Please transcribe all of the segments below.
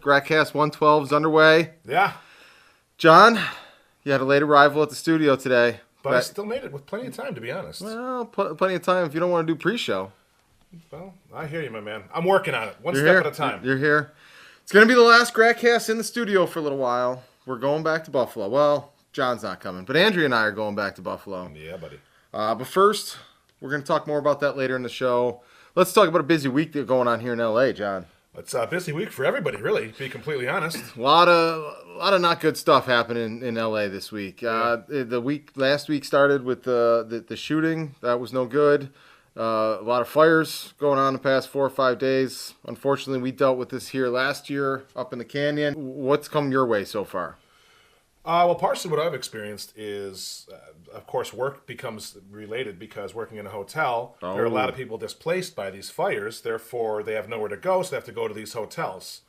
Gratcast 112 is underway. Yeah. John, you had a late arrival at the studio today. But I still made it with plenty of time, to be honest. Well, plenty of time if you don't want to do pre-show. Well, I hear you, my man. I'm working on it, one step at a time. You're here. It's going to be the last Gratcast in the studio for a little while. We're going back to Buffalo. Well, John's not coming, but Andrea and I are going back to Buffalo. Yeah, buddy. But first, we're going to talk more about that later in the show. Let's talk about a busy week that's going on here in L.A., John. It's a busy week for everybody, really, to be completely honest. A lot of not good stuff happening in L.A. this week. Last week started with the shooting. That was no good. A lot of fires going on the past 4 or 5 days. Unfortunately, we dealt with this here last year up in the canyon. What's come your way so far? Well, partially what I've experienced is, of course, work becomes related because working in a hotel, there are a lot of people displaced by these fires. Therefore, they have nowhere to go, so they have to go to these hotels.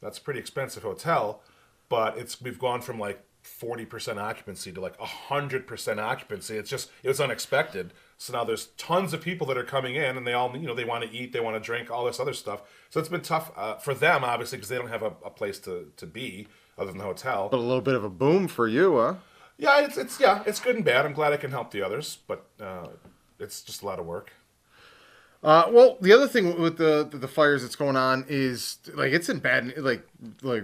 That's a pretty expensive hotel, but we've gone from like 40% occupancy to like 100% occupancy. It was unexpected. So now there's tons of people that are coming in, and they all, they want to eat, they want to drink, all this other stuff. So it's been tough for them, obviously, because they don't have a place to be other than the hotel. But a little bit of a boom for you, huh? Yeah, it's good and bad. I'm glad I can help the others, but it's just a lot of work. Well, the other thing with the fires that's going on is like it's in bad like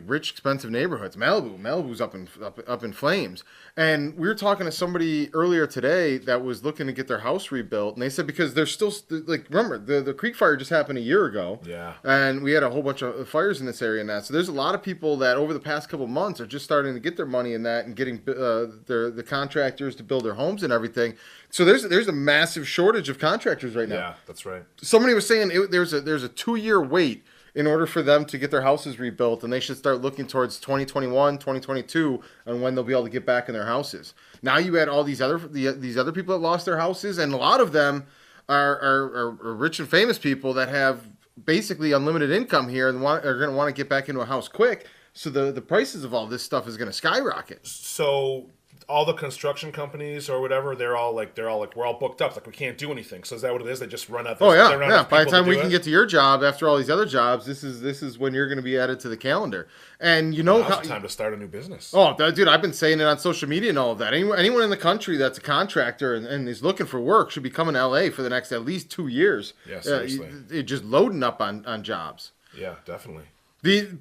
rich, expensive neighborhoods. Malibu's up in flames. And we were talking to somebody earlier today that was looking to get their house rebuilt, and they said because they're still remember the Creek fire just happened a year ago. Yeah. And we had a whole bunch of fires in this area now. So there's a lot of people that over the past couple of months are just starting to get their money in that and getting the contractors to build their homes and everything. So there's a massive shortage of contractors right now. Yeah, that's right. Somebody was saying there's a 2-year wait in order for them to get their houses rebuilt, and they should start looking towards 2021, 2022 on when they'll be able to get back in their houses. Now you had all these other people that lost their houses, and a lot of them are rich and famous people that have basically unlimited income here and are going to want to get back into a house quick. So the prices of all this stuff is going to skyrocket. So all the construction companies or whatever, they're all like we're all booked up, like we can't do anything. So is that what it is? They just run out. Yeah. By the time we can get to your job after all these other jobs, this is when you're going to be added to the calendar. And it's time to start a new business. Oh, dude, I've been saying it on social media and all of that. Anyone in the country that's a contractor and is looking for work should be coming to LA for the next at least 2 years. Yeah, seriously. Just loading up on jobs. Yeah, definitely.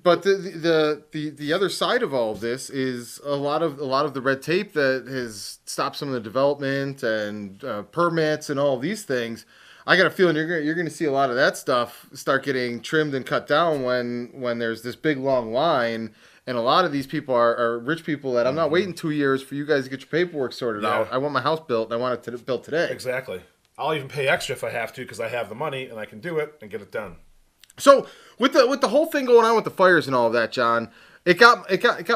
But the other side of all of this is a lot of the red tape that has stopped some of the development and permits and all of these things. I got a feeling you're going to see a lot of that stuff start getting trimmed and cut down when there's this big long line. And a lot of these people are rich people that I'm not waiting 2 years for you guys to get your paperwork sorted out. I want my house built and I want it built today. Exactly. I'll even pay extra if I have to because I have the money and I can do it and get it done. So with the whole thing going on with the fires and all of that, John, it got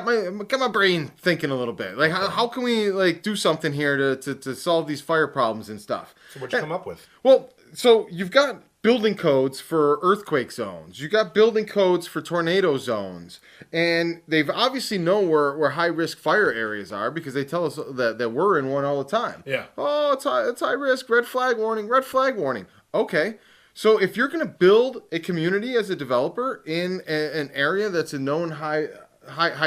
my brain thinking a little bit. Like how can we do something here to solve these fire problems and stuff? So what'd you come up with? Well, so you've got building codes for earthquake zones. You got building codes for tornado zones, and they've obviously know where high risk fire areas are because they tell us that we're in one all the time. Yeah. Oh, it's high risk. Red flag warning. Red flag warning. Okay. So if you're going to build a community as a developer in an area that's a known high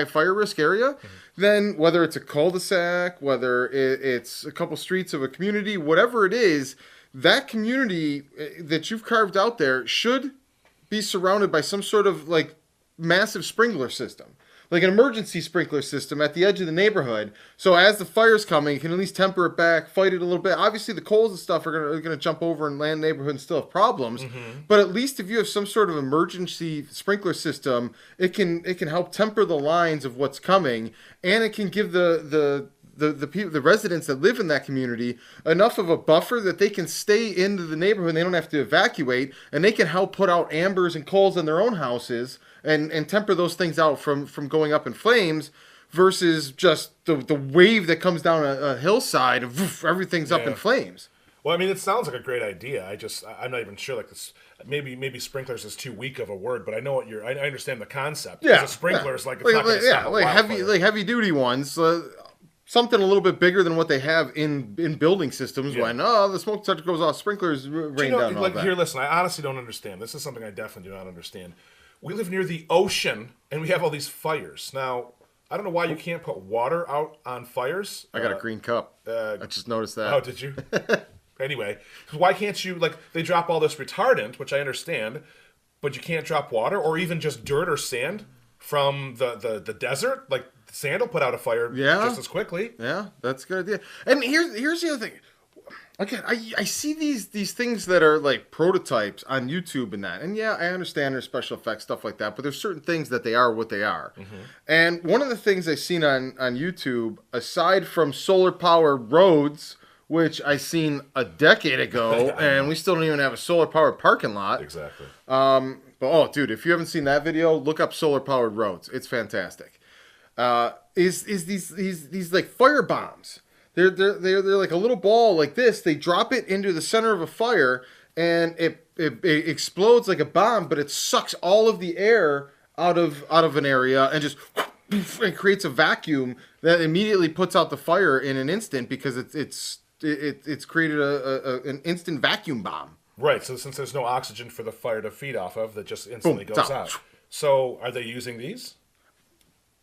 fire risk area, then whether it's a cul-de-sac, whether it's a couple streets of a community, whatever it is, that community that you've carved out there should be surrounded by some sort of massive sprinkler system. Like an emergency sprinkler system at the edge of the neighborhood. So as the fire's coming, you can at least temper it back, fight it a little bit. Obviously, the coals and stuff are going to jump over and land in the neighborhood and still have problems. Mm-hmm. But at least if you have some sort of emergency sprinkler system, it can help temper the lines of what's coming, and it can give the people, the residents that live in that community, enough of a buffer that they can stay into the neighborhood and they don't have to evacuate, and they can help put out ambers and coals in their own houses and temper those things out from going up in flames versus just the wave that comes down a hillside and woof, everything's up in flames. Well, I mean, it sounds like a great idea. I'm not even sure. This maybe sprinklers is too weak of a word, but I know what I understand the concept. Yeah, a sprinkler is it's not going to stop a wildfire. heavy duty ones. Something a little bit bigger than what they have in building systems. Yeah. When the smoke detector goes off, sprinklers rain down. Here, listen. I honestly don't understand. This is something I definitely do not understand. we live near the ocean, and we have all these fires. Now, I don't know why you can't put water out on fires. I got a green cup. I just noticed that. Oh, did you? Anyway, why can't you, like, they drop all this retardant, which I understand, but you can't drop water or even just dirt or sand from the desert? Like, sand will put out a fire just as quickly. Yeah, that's a good idea. And here's the other thing. Again, I see these things that are like prototypes on YouTube and that. And yeah, I understand there's special effects, stuff like that, but there's certain things that they are what they are. Mm-hmm. And one of the things I've seen on YouTube, aside from solar powered roads, which I seen a decade ago, and we still don't even have a solar powered parking lot. Exactly. But oh, dude, if you haven't seen that video, look up solar powered roads. It's fantastic. Is these like fire bombs? They're like a little ball like this. They drop it into the center of a fire, and it explodes like a bomb, but it sucks all of the air out of an area and just it creates a vacuum that immediately puts out the fire in an instant because it's created an instant vacuum bomb. Right. So since there's no oxygen for the fire to feed off of, that just instantly goes out. So are they using these?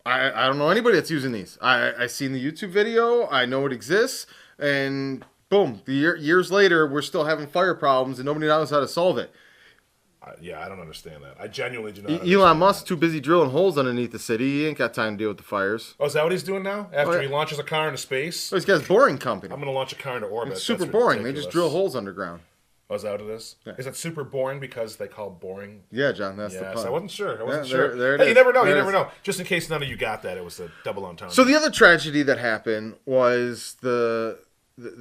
I don't know anybody that's using these. I seen the YouTube video. I know it exists. And boom, years later, we're still having fire problems and nobody knows how to solve it. Yeah, I don't understand that. I genuinely do not Elon Musk too busy drilling holes underneath the city. He ain't got time to deal with the fires. Oh, is that what he's doing now? After he launches a car into space? Oh, he's got his boring company. I'm going to launch a car into orbit. It's super boring. Ridiculous. They just drill holes underground. Oh, is that what it is? Yeah. Is it super boring because they call boring? Yeah, John, that's the pun. I wasn't sure. There it is. You never know. You never know. Just in case none of you got that, it was a double entendre. So the other tragedy that happened was the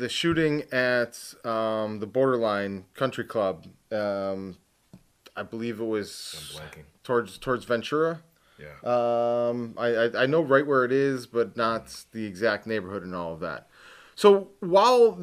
shooting at the Borderline Country Club. I believe it was towards Ventura. Yeah. I know right where it is, but not the exact neighborhood and all of that. So while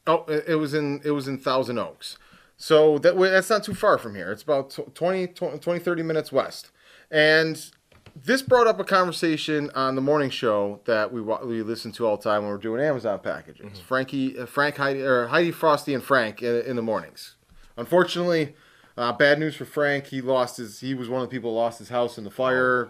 it was in Thousand Oaks. So that's not too far from here. It's about 30 minutes west. And this brought up a conversation on the morning show that we listen to all the time when we're doing Amazon packages. Mm-hmm. Heidi, Frosty, and Frank in the mornings. Unfortunately, bad news for Frank. He was one of the people who lost his house in the fire,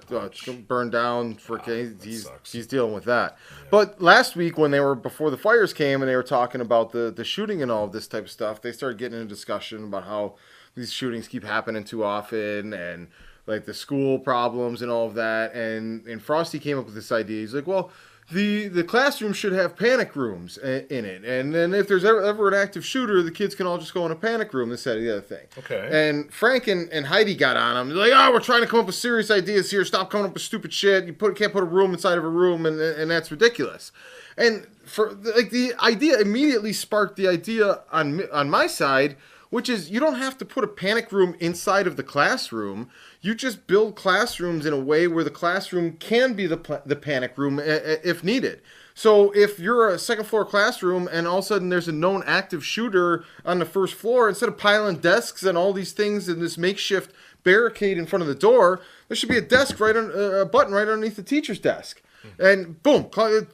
burned down. He's dealing with that. Yeah. But last week when before the fires came and they were talking about the shooting and all of this type of stuff, they started getting into discussion about how these shootings keep happening too often and like the school problems and all of that. And Frosty came up with this idea. He's like, well, the classroom should have panic rooms in it. And then if there's ever an active shooter, the kids can all just go in a panic room, this, that, or the other thing. Okay. And Frank and Heidi got on him. They're like, we're trying to come up with serious ideas here. Stop coming up with stupid shit. You can't put a room inside of a room, and that's ridiculous. And the idea immediately sparked the idea on my side, which is you don't have to put a panic room inside of the classroom. You just build classrooms in a way where the classroom can be the panic room if needed. So if you're a second floor classroom and all of a sudden there's a known active shooter on the first floor, instead of piling desks and all these things in this makeshift barricade in front of the door, there should be a button right underneath the teacher's desk. And boom,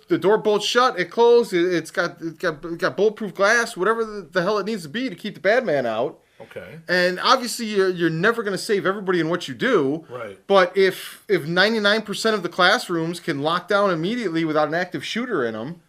the door bolts shut, it closed, it's got bulletproof glass, whatever the hell it needs to be to keep the bad man out. Okay. And obviously you're never going to save everybody in what you do. Right. But if 99% of the classrooms can lock down immediately without an active shooter in them,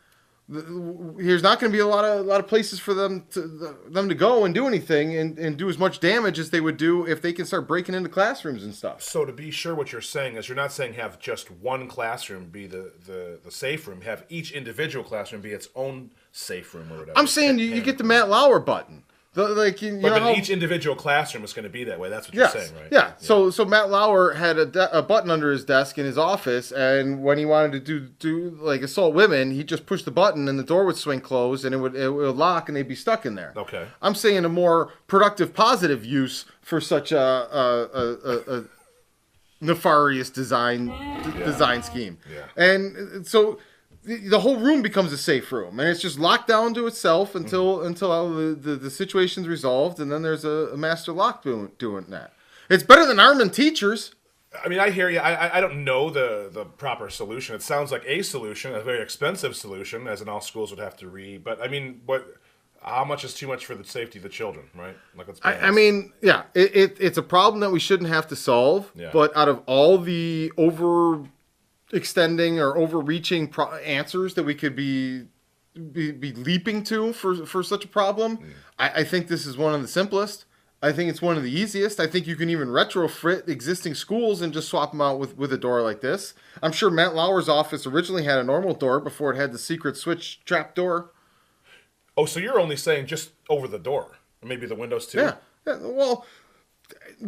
there's not going to be a lot of places for them to go and do anything and do as much damage as they would do if they can start breaking into classrooms and stuff. So to be sure, what you're saying is you're not saying have just one classroom be the safe room. Have each individual classroom be its own safe room or whatever. I'm saying you get the Matt Lauer button. But each individual classroom is going to be that way. That's what you're saying, right? Yeah. So Matt Lauer had a button under his desk in his office, and when he wanted to do like assault women, he just pushed the button, and the door would swing closed, and it would lock, and they'd be stuck in there. Okay. I'm saying a more productive, positive use for such a nefarious design scheme. Yeah. And so the whole room becomes a safe room, and it's just locked down to itself until the situation's resolved, and then there's a master lock doing that. It's better than arming teachers. I mean, I hear you. I don't know the proper solution. It sounds like a solution, a very expensive solution, as in all schools would have to read. But I mean, how much is too much for the safety of the children, right? Like, let's be I mean, yeah, it's a problem that we shouldn't have to solve. Yeah. But out of all the overextending or overreaching answers that we could be leaping to for such a problem, I think this is one of the simplest. I think it's one of the easiest. I think you can even retrofit existing schools and just swap them out with a door like this. I'm sure Matt Lauer's office originally had a normal door before it had the secret switch trap door. Oh, so you're only saying just over the door, maybe the windows too? Yeah. Well,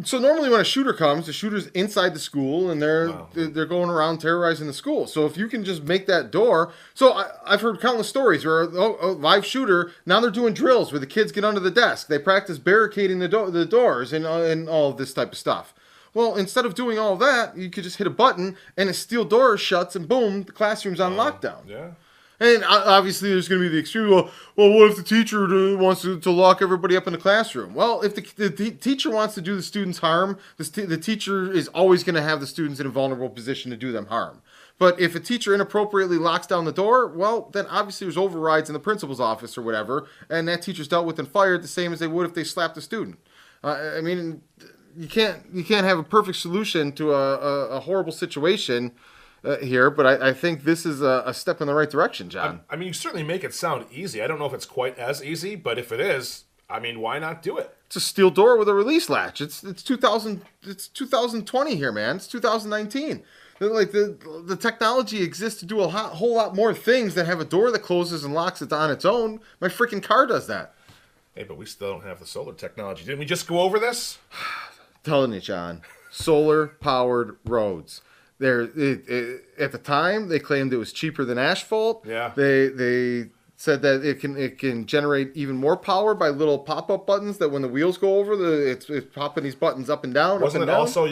so normally when a shooter comes, the shooter's inside the school and they're going around terrorizing the school. So if you can just make that door, so I've heard countless stories where a live shooter, now they're doing drills where the kids get under the desk. They practice barricading the doors and all of this type of stuff. Well, instead of doing all of that, you could just hit a button and a steel door shuts and boom, the classroom's on lockdown. Yeah. And obviously there's going to be the excuse, well, what if the teacher wants to lock everybody up in the classroom? Well, if the teacher wants to do the students harm, the teacher is always going to have the students in a vulnerable position to do them harm. But if a teacher inappropriately locks down the door, well, then obviously there's overrides in the principal's office or whatever, and that teacher's dealt with and fired the same as they would if they slapped a student. I mean, you can't have a perfect solution to a horrible situation here, but I think this is a step in the right direction, John. I mean, you certainly make it sound easy. I don't know if it's quite as easy, but if it is, I mean, why not do it? It's a steel door with a release latch. It's 2020 here, man. It's 2019. Like the technology exists to do a whole lot more things than have a door that closes and locks it on its own. My freaking car does that. Hey, but we still don't have the solar technology. Didn't we just go over this? Telling you, John. Solar-powered roads. At the time, they claimed it was cheaper than asphalt. Yeah. They said that it can generate even more power by little pop-up buttons that when the wheels go over, it's popping these buttons up and down. Wasn't up and it down. Also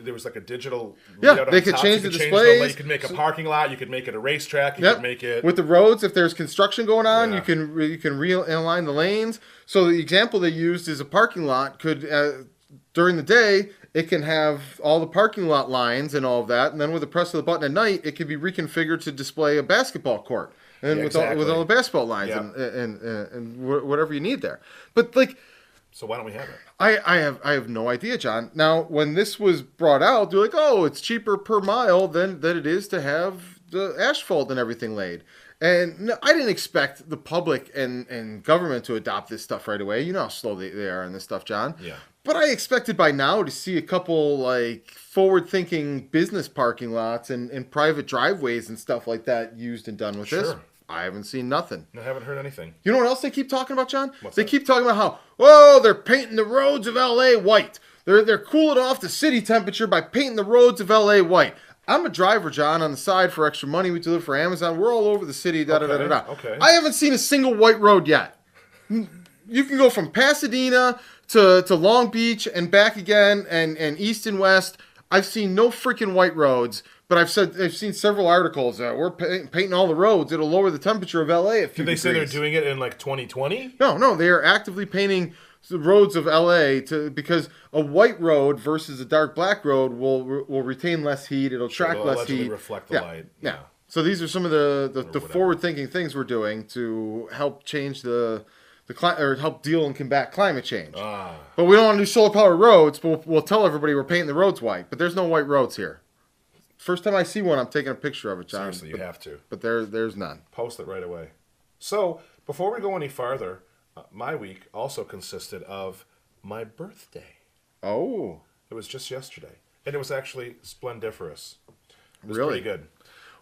there was like a digital they could change the displays. You could make a parking lot. You could make it a racetrack. You could make it with the roads. If there's construction going on, you can realign the lanes. So the example they used is a parking lot could during the day. It can have all the parking lot lines and all of that, and then with the press of the button at night, it can be reconfigured to display a basketball court, and with all the basketball lines and whatever you need there. But like, so why don't we have it? I have no idea, John. Now, when this was brought out, they're like, oh, it's cheaper per mile than it is to have the asphalt and everything laid. And no, I didn't expect the public and government to adopt this stuff right away. You know how slow they are on this stuff, John. Yeah. But I expected by now to see a couple like forward-thinking business parking lots and private driveways and stuff like that used and done with this. I haven't seen nothing. I haven't heard anything. You know what else they keep talking about, John? What's they that? keep talking about how, they're painting the roads of L.A. white. They're cooling off the city temperature by painting the roads of L.A. white. I'm a driver, John, on the side for extra money. We deliver for Amazon. We're all over the city, Okay. I haven't seen a single white road yet. You can go from Pasadena to Long Beach and back again and east and west. I've seen no freaking white roads, but I've seen several articles. We're painting all the roads. It'll lower the temperature of LA a few Did they degrees. say they're doing it in like 2020? No. They are actively painting the roads of LA because a white road versus a dark black road will retain less heat. It'll track less heat. Reflect the light. Yeah. So these are some of the forward-thinking things we're doing to help change or help deal and combat climate change. But we don't want to do solar-powered roads, but we'll tell everybody we're painting the roads white. But there's no white roads here. First time I see one, I'm taking a picture of it, John. Seriously, you have to. But there's none. Post it right away. So, before we go any farther, my week also consisted of my birthday. Oh. It was just yesterday. And it was actually splendiferous. It was really pretty good.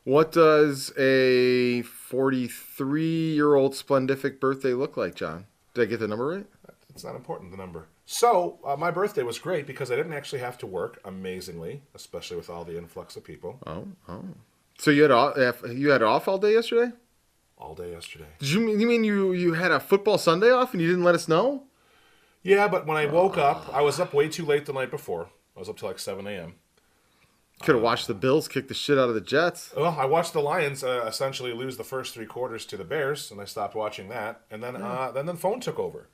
What does a 43-year-old splendific birthday look like, John? Did I get the number right? It's not important, the number. So, my birthday was great because I didn't actually have to work, amazingly, especially with all the influx of people. Oh. So you had off all day yesterday? All day yesterday. You mean you had a football Sunday off and you didn't let us know? Yeah, but when I woke up, I was up way too late the night before. I was up till like 7 a.m. Could have watched the Bills kick the shit out of the Jets. Well, I watched the Lions essentially lose the first 3 quarters to the Bears, and I stopped watching that. And then the phone took over.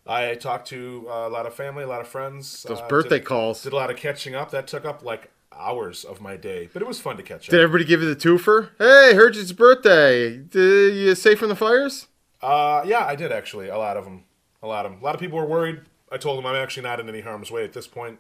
I talked to a lot of family, a lot of friends. Those birthday calls. Did a lot of catching up. That took up like hours of my day, but it was fun to catch up. Did everybody give you the twofer? Hey, heard it's your birthday. Did you safe from the fires? Yeah, I did actually. A lot of them. A lot of people were worried. I told them I'm actually not in any harm's way at this point.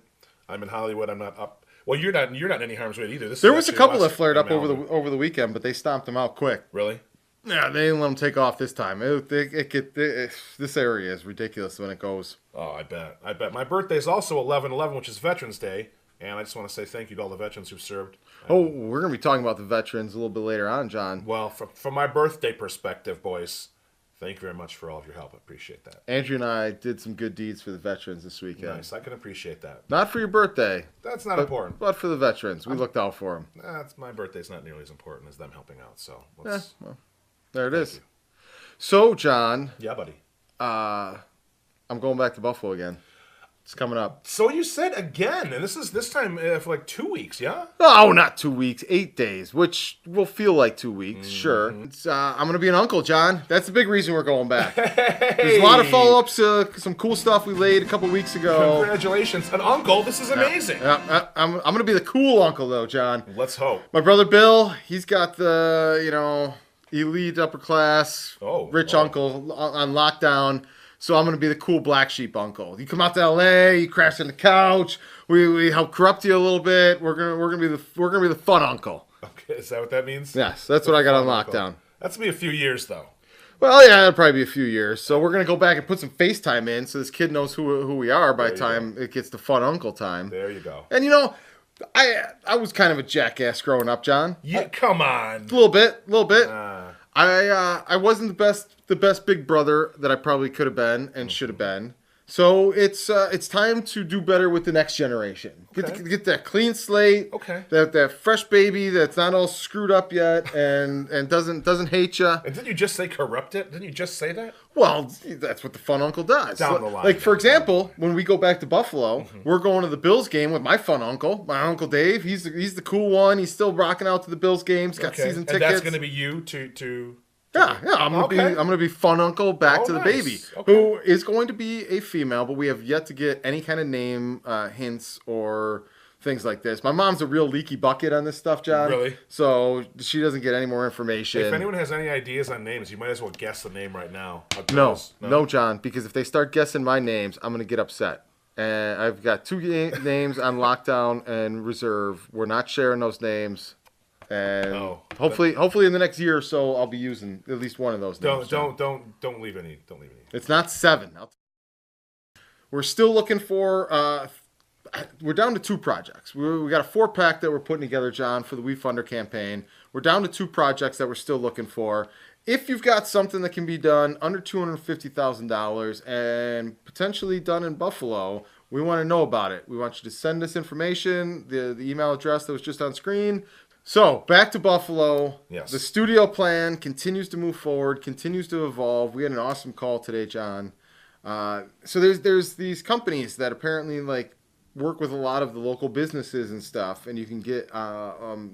I'm in Hollywood. I'm not up. Well, you're not in any harm's way either. There was a couple that flared up over the weekend, but they stomped them out quick. Really? Yeah, they didn't let them take off this time. This area is ridiculous when it goes. Oh, I bet. My birthday's also 11/11, which is Veterans Day, and I just want to say thank you to all the veterans who've served. We're going to be talking about the veterans a little bit later on, John. Well, from my birthday perspective, boys, thank you very much for all of your help. I appreciate that. Andrew and I did some good deeds for the veterans this weekend. Nice. I can appreciate that. Not for your birthday. That's not important. But for the veterans. We looked out for them. My birthday's not nearly as important as them helping out, so there it is. So, John. Yeah, buddy. I'm going back to Buffalo again. It's coming up. So you said again, and this time for like 2 weeks, yeah? Oh, not 2 weeks, 8 days, which will feel like 2 weeks, sure. I'm going to be an uncle, John. That's the big reason we're going back. Hey. There's a lot of follow-ups, some cool stuff we laid a couple weeks ago. Congratulations. An uncle, this is amazing. I'm going to be the cool uncle, though, John. Let's hope. My brother Bill, he's got the, elite upper class, rich uncle on lockdown. So I'm going to be the cool black sheep uncle. You come out to L.A., you crash on the couch. We help corrupt you a little bit. We're gonna be the fun uncle. Okay, is that what that means? Yes, that's what I got on lockdown. Uncle. That's gonna be a few years though. Well, yeah, it'll probably be a few years. So we're gonna go back and put some FaceTime in, so this kid knows who we are by the time it gets to fun uncle time. There you go. And I was kind of a jackass growing up, John. Yeah, come on. A little bit. I wasn't the best big brother that I probably could have been and should have been. So it's time to do better with the next generation. Get that clean slate. Okay. That fresh baby that's not all screwed up yet and doesn't hate you. And didn't you just say corrupt it? Didn't you just say that? Well, that's what the fun uncle does. Down the line. Like, for example, when we go back to Buffalo, we're going to the Bills game with my fun uncle, my Uncle Dave. He's the cool one. He's still rocking out to the Bills games. Got season tickets. And that's going to be you to Yeah. I'm gonna be fun uncle back to the baby, who is going to be a female, but we have yet to get any kind of name hints or things like this. My mom's a real leaky bucket on this stuff, John. Really? So she doesn't get any more information. If anyone has any ideas on names, you might as well guess the name right now. No, John, because if they start guessing my names, I'm gonna get upset. And I've got 2 names on lockdown and reserve. We're not sharing those names. And hopefully in the next year or so, I'll be using at least one of those names. Don't leave any. It's not 7. We're still looking for. We're down to 2 projects. We got a 4-pack that we're putting together, John, for the We Funder campaign. We're down to 2 projects that we're still looking for. If you've got something that can be done under $250,000 and potentially done in Buffalo, we want to know about it. We want you to send us information, the email address that was just on screen. So, back to Buffalo. Yes. The studio plan continues to move forward, continues to evolve. We had an awesome call today, John. So there's these companies that apparently work with a lot of the local businesses and stuff, and you can get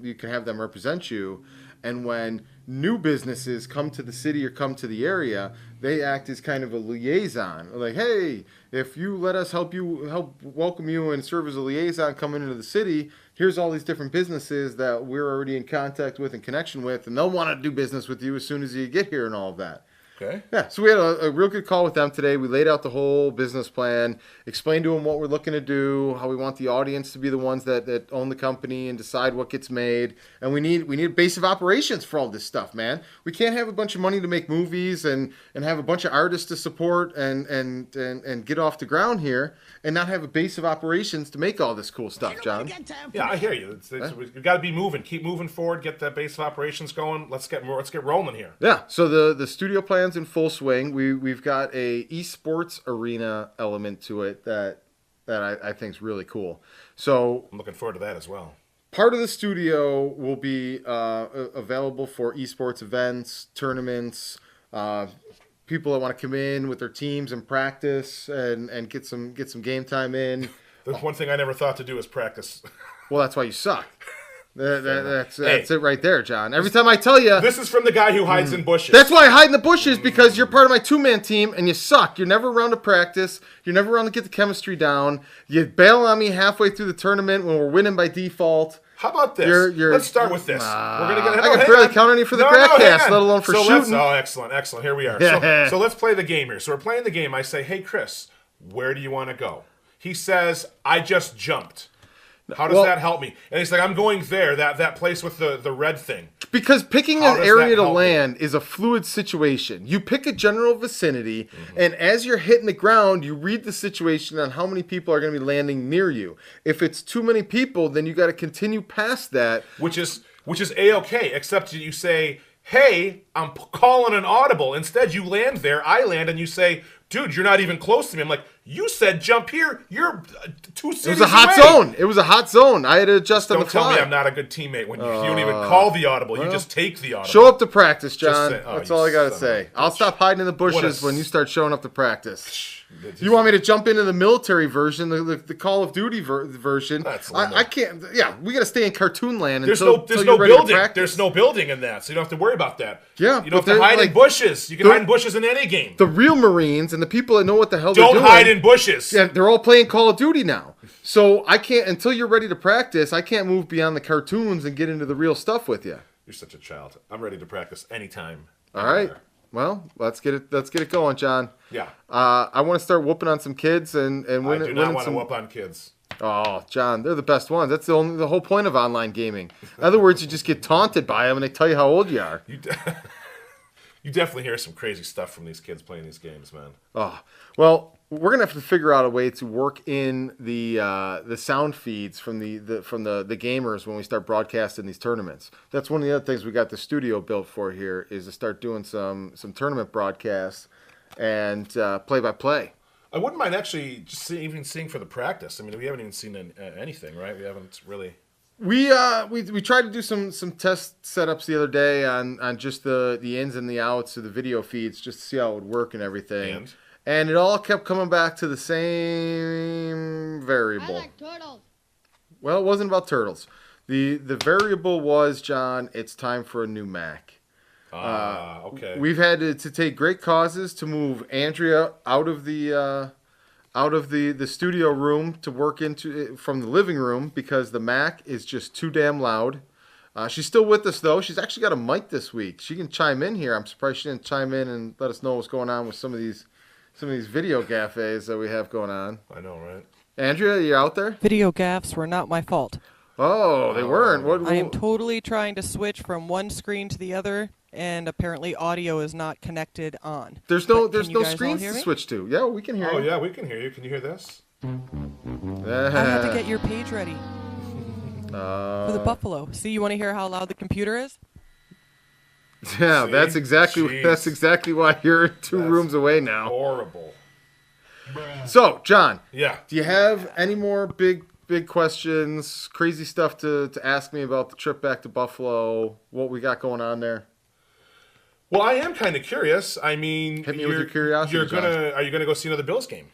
you can have them represent you. And when new businesses come to the city or come to the area, they act as kind of a liaison. Like, hey, if you let us help welcome you and serve as a liaison coming into the city, here's all these different businesses that we're already in contact with and connection with, and they'll want to do business with you as soon as you get here and all of that. Okay. Yeah, so we had a real good call with them today. We laid out the whole business plan, explained to them what we're looking to do, how we want the audience to be the ones that own the company and decide what gets made. And we need a base of operations for all this stuff, man. We can't have a bunch of money to make movies and have a bunch of artists to support and get off the ground here and not have a base of operations to make all this cool stuff, John. Yeah, I hear you. We've got to be moving. Keep moving forward. Get that base of operations going. Let's get rolling here. Yeah, so the studio plan's in full swing. We've got a esports arena element to it that I think is really cool. So I'm looking forward to that as well. Part of the studio will be available for esports events, tournaments, people that want to come in with their teams and practice and get some game time in. There's one thing I never thought to do is practice. Well, that's why you suck. That's it right there, John. Every time I tell you... This is from the guy who hides in bushes. That's why I hide in the bushes, because you're part of my 2-man team, and you suck. You're never around to practice. You're never around to get the chemistry down. You bail on me halfway through the tournament when we're winning by default. How about this? You're, let's start with this. We're gonna get. I can barely count on you for the Gratcast, let alone for shooting. Oh, excellent. Here we are. So let's play the game here. So we're playing the game. I say, hey, Kris, where do you want to go? He says, I just jumped. How does that help me? And he's like, I'm going there, that place with the red thing. Because picking an area to land is a fluid situation. You pick a general vicinity, and as you're hitting the ground, you read the situation on how many people are going to be landing near you. If it's too many people, then you got to continue past that. Which is A-okay, except you say, hey, I'm calling an audible. Instead, you land there, I land, and you say, dude, you're not even close to me. I'm like, you said jump here. You're 2 cities away. It was a hot zone. It was a hot zone. I had to adjust on the fly. Don't tell me I'm not a good teammate when you don't even call the audible. You just take the audible. Show up to practice, John. That's all I got to say. I'll stop hiding in the bushes when you start showing up to practice. You want me to jump into the military version, the Call of Duty version? I can't. Yeah, we got to stay in cartoon land there's until no you're ready building. to practice. There's no building in that, so you don't have to worry about that. Yeah, you don't have to hide in bushes. You can hide in bushes in any game. The real Marines and the people that know what the hell they're doing. Don't hide in bushes. Yeah, they're all playing Call of Duty now. So I can't, until you're ready to practice, I can't move beyond the cartoons and get into the real stuff with you. You're such a child. I'm ready to practice anytime. All right. Well, let's get it going, John. Yeah. I want to start whooping on some kids and win. I do not want to whoop on kids. Oh, John, they're the best ones. That's the whole point of online gaming. In other words, you just get taunted by them and they tell you how old you are. You definitely hear some crazy stuff from these kids playing these games, man. Oh, well, we're gonna have to figure out a way to work in the sound feeds from the gamers when we start broadcasting these tournaments. That's one of the other things we got the studio built for here, is to start doing some tournament broadcasts and play-by-play. I wouldn't mind actually just even seeing for the practice. I mean, we haven't even seen anything, right? We haven't really. We tried to do some test setups the other day on just the ins and the outs of the video feeds, just to see how it would work and everything. And it all kept coming back to the same variable. I like turtles. Well, it wasn't about turtles. The variable was, John, it's time for a new Mac. Okay. We've had to take great causes to move Andrea out of the studio room to work into from the living room because the Mac is just too damn loud. She's still with us though. She's actually got a mic this week. She can chime in here. I'm surprised she didn't chime in and let us know what's going on with some of these video gaffes that we have going on. I know, right? Andrea, you out there? Video gaffes were not my fault. Oh, they weren't. I am totally trying to switch from one screen to the other, and apparently audio is not connected on. There's no screens to switch to. Yeah, we can hear you. Oh, yeah, we can hear you. Can you hear this? I had to get your page ready for the Buffalo. See, you want to hear how loud the computer is? Yeah, that's exactly why you're two rooms away now. Horrible. So, John. Yeah. Do you have any more big questions, crazy stuff to ask me about the trip back to Buffalo, what we got going on there? Well, I am kind of curious. I mean, hit me with your curiosity. Are you gonna go see another Bills game?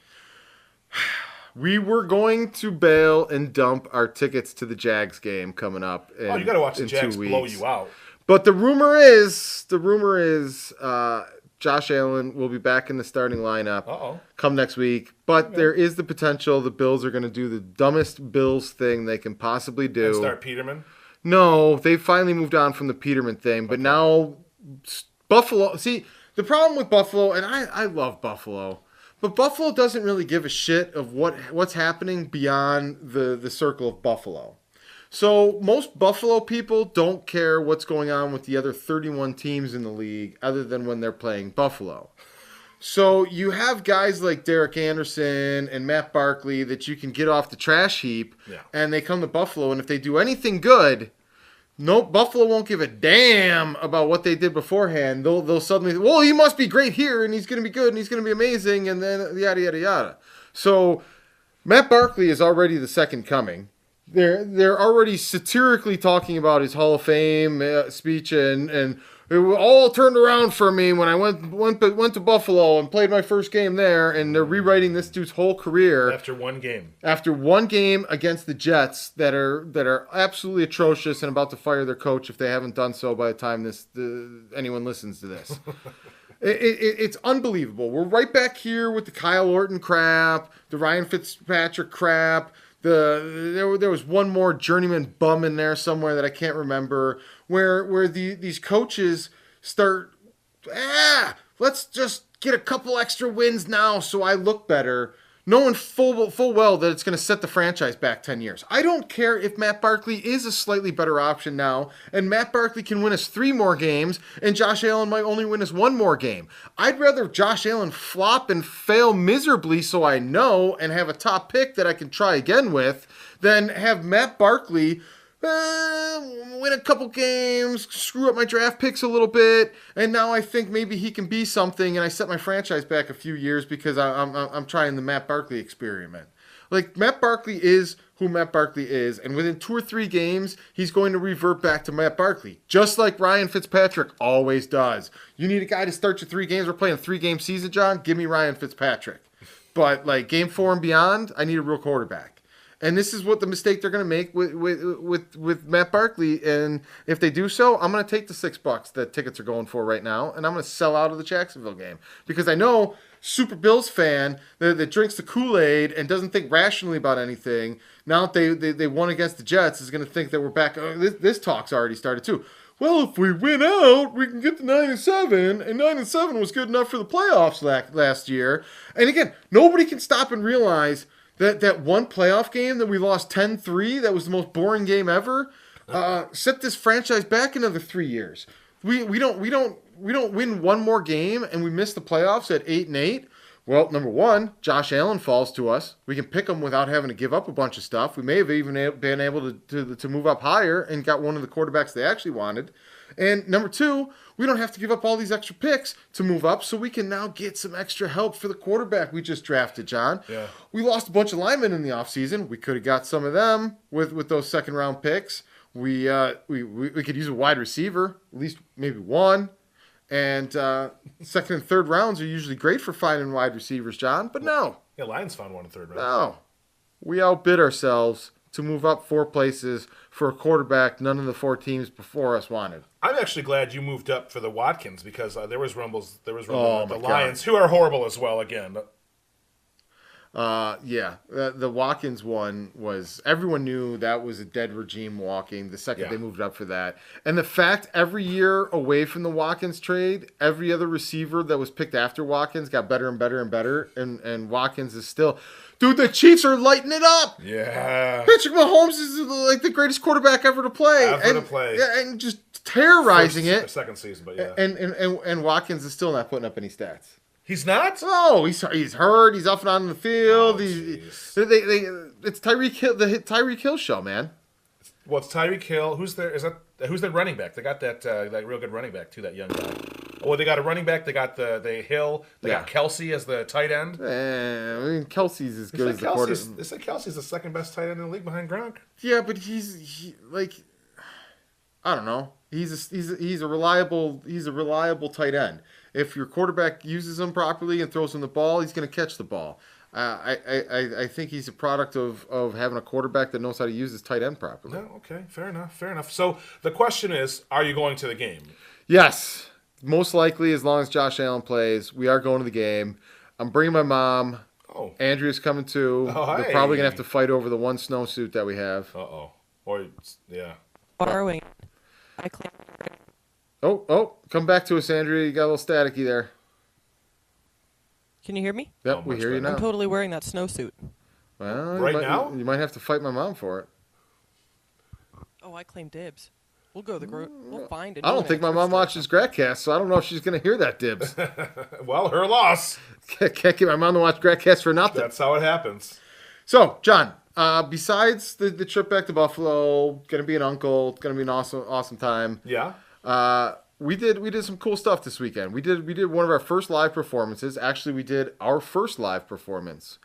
We were going to bail and dump our tickets to the Jags game coming up. You got to watch the Jags blow you out. But the rumor is, Josh Allen will be back in the starting lineup come next week. But there is the potential the Bills are going to do the dumbest Bills thing they can possibly do. And start Peterman? No, they finally moved on from the Peterman thing. But now Buffalo. See, the problem with Buffalo, and I love Buffalo, but Buffalo doesn't really give a shit of what's happening beyond the circle of Buffalo. So most Buffalo people don't care what's going on with the other 31 teams in the league other than when they're playing Buffalo. So you have guys like Derek Anderson and Matt Barkley that you can get off the trash heap, and they come to Buffalo, and if they do anything good, Buffalo won't give a damn about what they did beforehand. They'll suddenly, well, he must be great here, and he's going to be good, and he's going to be amazing, and then yada, yada, yada. So Matt Barkley is already the second coming. They're already satirically talking about his Hall of Fame speech, and it all turned around for me when I went to Buffalo and played my first game there, and they're rewriting this dude's whole career after one game. After one game against the Jets that are absolutely atrocious and about to fire their coach if they haven't done so by the time anyone listens to this. It's unbelievable. We're right back here with the Kyle Orton crap, the Ryan Fitzpatrick crap, There was one more journeyman bum in there somewhere that I can't remember, where these coaches start, let's just get a couple extra wins now so I look better, knowing full well that it's going to set the franchise back 10 years. I don't care if Matt Barkley is a slightly better option now, and Matt Barkley can win us 3 more games, and Josh Allen might only win us 1 more game. I'd rather Josh Allen flop and fail miserably so I know and have a top pick that I can try again with, than have Matt Barkley win a couple games, screw up my draft picks a little bit, and now I think maybe he can be something, and I set my franchise back a few years because I'm trying the Matt Barkley experiment. Like, Matt Barkley is who Matt Barkley is, and within 2 or 3 games, he's going to revert back to Matt Barkley, just like Ryan Fitzpatrick always does. You need a guy to start your 3 games. We're playing a 3-game season, John. Give me Ryan Fitzpatrick. But, like, game 4 and beyond, I need a real quarterback. And this is what the mistake they're going to make with Matt Barkley. And if they do so, I'm going to take the $6 that tickets are going for right now, and I'm going to sell out of the Jacksonville game. Because I know Super Bills fan that drinks the Kool-Aid and doesn't think rationally about anything, now that they won against the Jets, is going to think that we're back. This talk's already started too. Well, if we win out, we can get to 9-7, and 9-7 was good enough for the playoffs last year. And again, nobody can stop and realize that one playoff game that we lost 10-3, that was the most boring game ever, set this franchise back another 3 years. We don't win one more game and we miss the playoffs at 8-8. Well, number one, Josh Allen falls to us. We can pick him without having to give up a bunch of stuff. We may have even been able to move up higher and got one of the quarterbacks they actually wanted. And number two, we don't have to give up all these extra picks to move up, so we can now get some extra help for the quarterback we just drafted, John. Yeah. We lost a bunch of linemen in the offseason. We could have got some of them with those second-round picks. We could use a wide receiver, at least maybe one. And second and third rounds are usually great for finding wide receivers, John. But no. Yeah, Lions found one in the 3rd round. No. We outbid ourselves to move up 4 places for a quarterback none of the 4 teams before us wanted. I'm actually glad you moved up for the Watkins because there was rumbles with the God. Lions, who are horrible as well again. The Watkins one was, everyone knew that was a dead regime walking the second they moved up for that. And the fact every year away from the Watkins trade, every other receiver that was picked after Watkins got better and better and better. And Watkins is still, dude, the Chiefs are lighting it up. Yeah. Patrick Mahomes is like the greatest quarterback ever to play. And just terrorizing it. Second season, but yeah. And Watkins is still not putting up any stats. He's not? No, he's hurt. He's up and on the field. It's Tyreek Hill, the Tyreek Hill show, man. Well, it's Tyreek Hill. Who's their running back? They got that real good running back too. That young guy. Oh, they got a running back. They got the Hill. They got Kelsey as the tight end. I mean, Kelsey's as good as the quarterback. They said Kelsey's the second best tight end in the league behind Gronk. Yeah, but he's I don't know. He's a reliable tight end. If your quarterback uses him properly and throws him the ball, he's going to catch the ball. I think he's a product of having a quarterback that knows how to use his tight end properly. No, okay, fair enough. So the question is, are you going to the game? Yes, most likely, as long as Josh Allen plays, we are going to the game. I'm bringing my mom. Oh. Andrea's coming too. Oh, We're probably going to have to fight over the one snowsuit that we have. Uh-oh. Or, yeah. Borrowing. I claim. Oh, come back to us, Andrea. You got a little staticky there. Can you hear me? Yep, we hear you now. I'm totally wearing that snowsuit. Well, now? You might have to fight my mom for it. Oh, I claim dibs. We'll go to the we'll find it. I don't think my mom watches Gratcast, so I don't know if she's going to hear that dibs. Well, her loss. Can't get my mom to watch Gratcast for nothing. That's how it happens. So, John, besides the trip back to Buffalo, going to be an uncle, it's going to be an awesome time. Yeah. We did some cool stuff this weekend. We did one of our first live performances. Actually, we did our first live performance.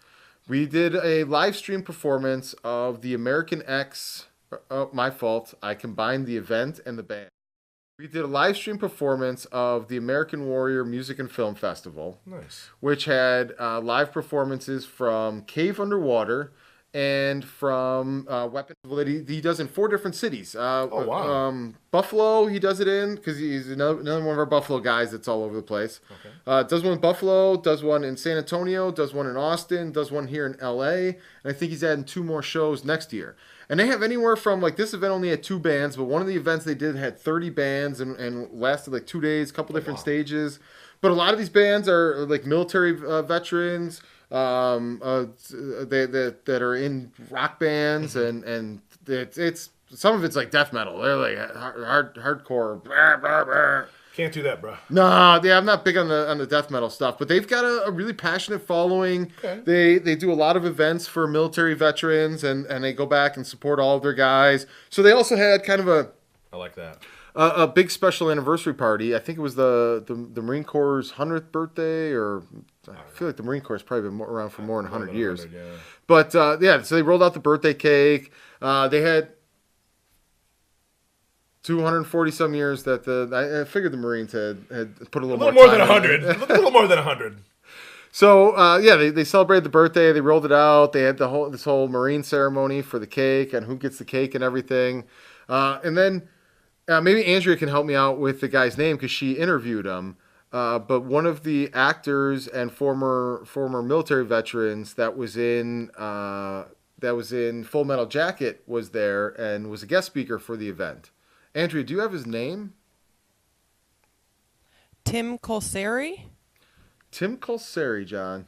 We did a live stream performance of the American X. Oh, my fault. I combined the event and the band. We did a live stream performance of the American Warrior Music and Film Festival. Nice. Which had live performances from Cave Underwater and from weapons that he does in 4 different cities. Oh, wow. Buffalo, he does it in because he's another one of our Buffalo guys that's all over the place. Okay. Does one in Buffalo, does one in San Antonio, does one in Austin, does one here in LA, and I think he's adding 2 more shows next year. And they have anywhere from, like, this event only had 2 bands, but one of the events they did had 30 bands and lasted like 2 days, a couple different stages. But a lot of these bands are like military veterans, that are in rock bands, and it's some of it's like death metal. They're like hardcore. Can't do that, bro. No, yeah, I'm not big on the death metal stuff, but they've got a really passionate following. Okay. They do a lot of events for military veterans, and they go back and support all of their guys. So they also had kind of I like that. a big special anniversary party. I think it was the Marine Corps' 100th birthday, or I feel like the Marine Corps has probably been around for more than 100 years. Yeah. But yeah, so they rolled out the birthday cake. They had 240 some years that I figured the Marines had put a little more time than in 100. it. A little more than 100. So yeah, they celebrated the birthday. They rolled it out. They had this whole Marine ceremony for the cake and who gets the cake and everything. And then maybe Andrea can help me out with the guy's name because she interviewed him. But one of the actors and former military veterans that was in Full Metal Jacket was there and was a guest speaker for the event. Andrea, do you have his name? Tim Colseri? Tim Colseri, John.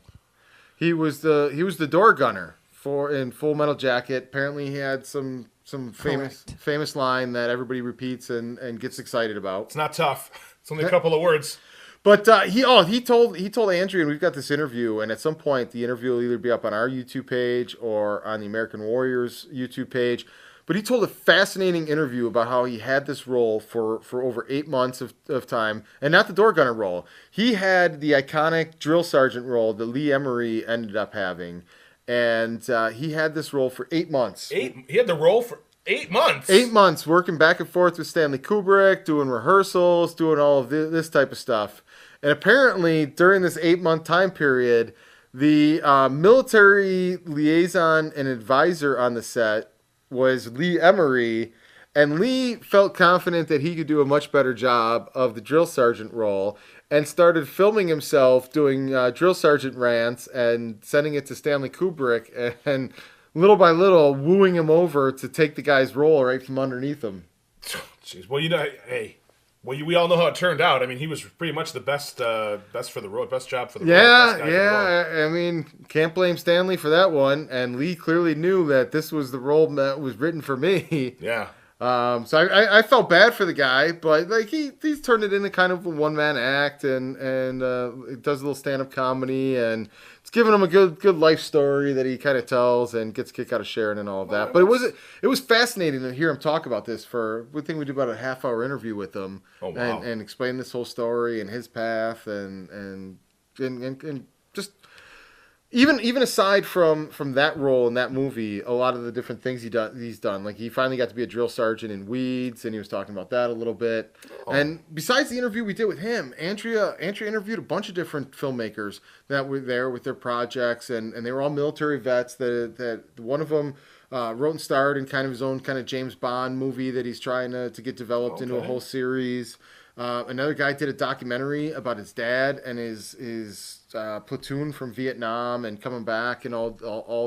He was the door gunner in Full Metal Jacket. Apparently, he had some famous line that everybody repeats and gets excited about. It's not tough. It's only a couple of words. But he told Andrea, and we've got this interview, and at some point the interview will either be up on our YouTube page or on the American Warriors YouTube page. But he told a fascinating interview about how he had this role for over 8 months of time, and not the door gunner role. He had the iconic drill sergeant role that Lee Emery ended up having, and he had this role for 8 months. He had the role for 8 months. 8 months working back and forth with Stanley Kubrick, doing rehearsals, doing all of this type of stuff. And apparently, during this 8-month time period, the military liaison and advisor on the set was Lee Emery, and Lee felt confident that he could do a much better job of the drill sergeant role and started filming himself doing drill sergeant rants and sending it to Stanley Kubrick and little by little wooing him over to take the guy's role right from underneath him. Jeez. Well, we all know how it turned out. I mean, he was pretty much the best for the role, best job for the role. Yeah. I mean, can't blame Stanley for that one. And Lee clearly knew that this was the role that was written for me. Yeah. So I felt bad for the guy, but like he's turned it into kind of a one-man act, and it does a little stand-up comedy, and it's giving him a good life story that he kind of tells and gets a kick out of sharing and all of that. But it was fascinating to hear him talk about this we think we did about a half-hour interview with him. Oh, wow. and explain this whole story and his path and just even aside from that role in that movie, a lot of the different things he's done. Like he finally got to be a drill sergeant in Weeds, and he was talking about that a little bit. Oh. And besides the interview we did with him, Andrea interviewed a bunch of different filmmakers that were there with their projects, and they were all military vets. That one of them wrote and starred in kind of his own kind of James Bond movie that he's trying to get developed into a whole series. Another guy did a documentary about his dad and his platoon from Vietnam and coming back and all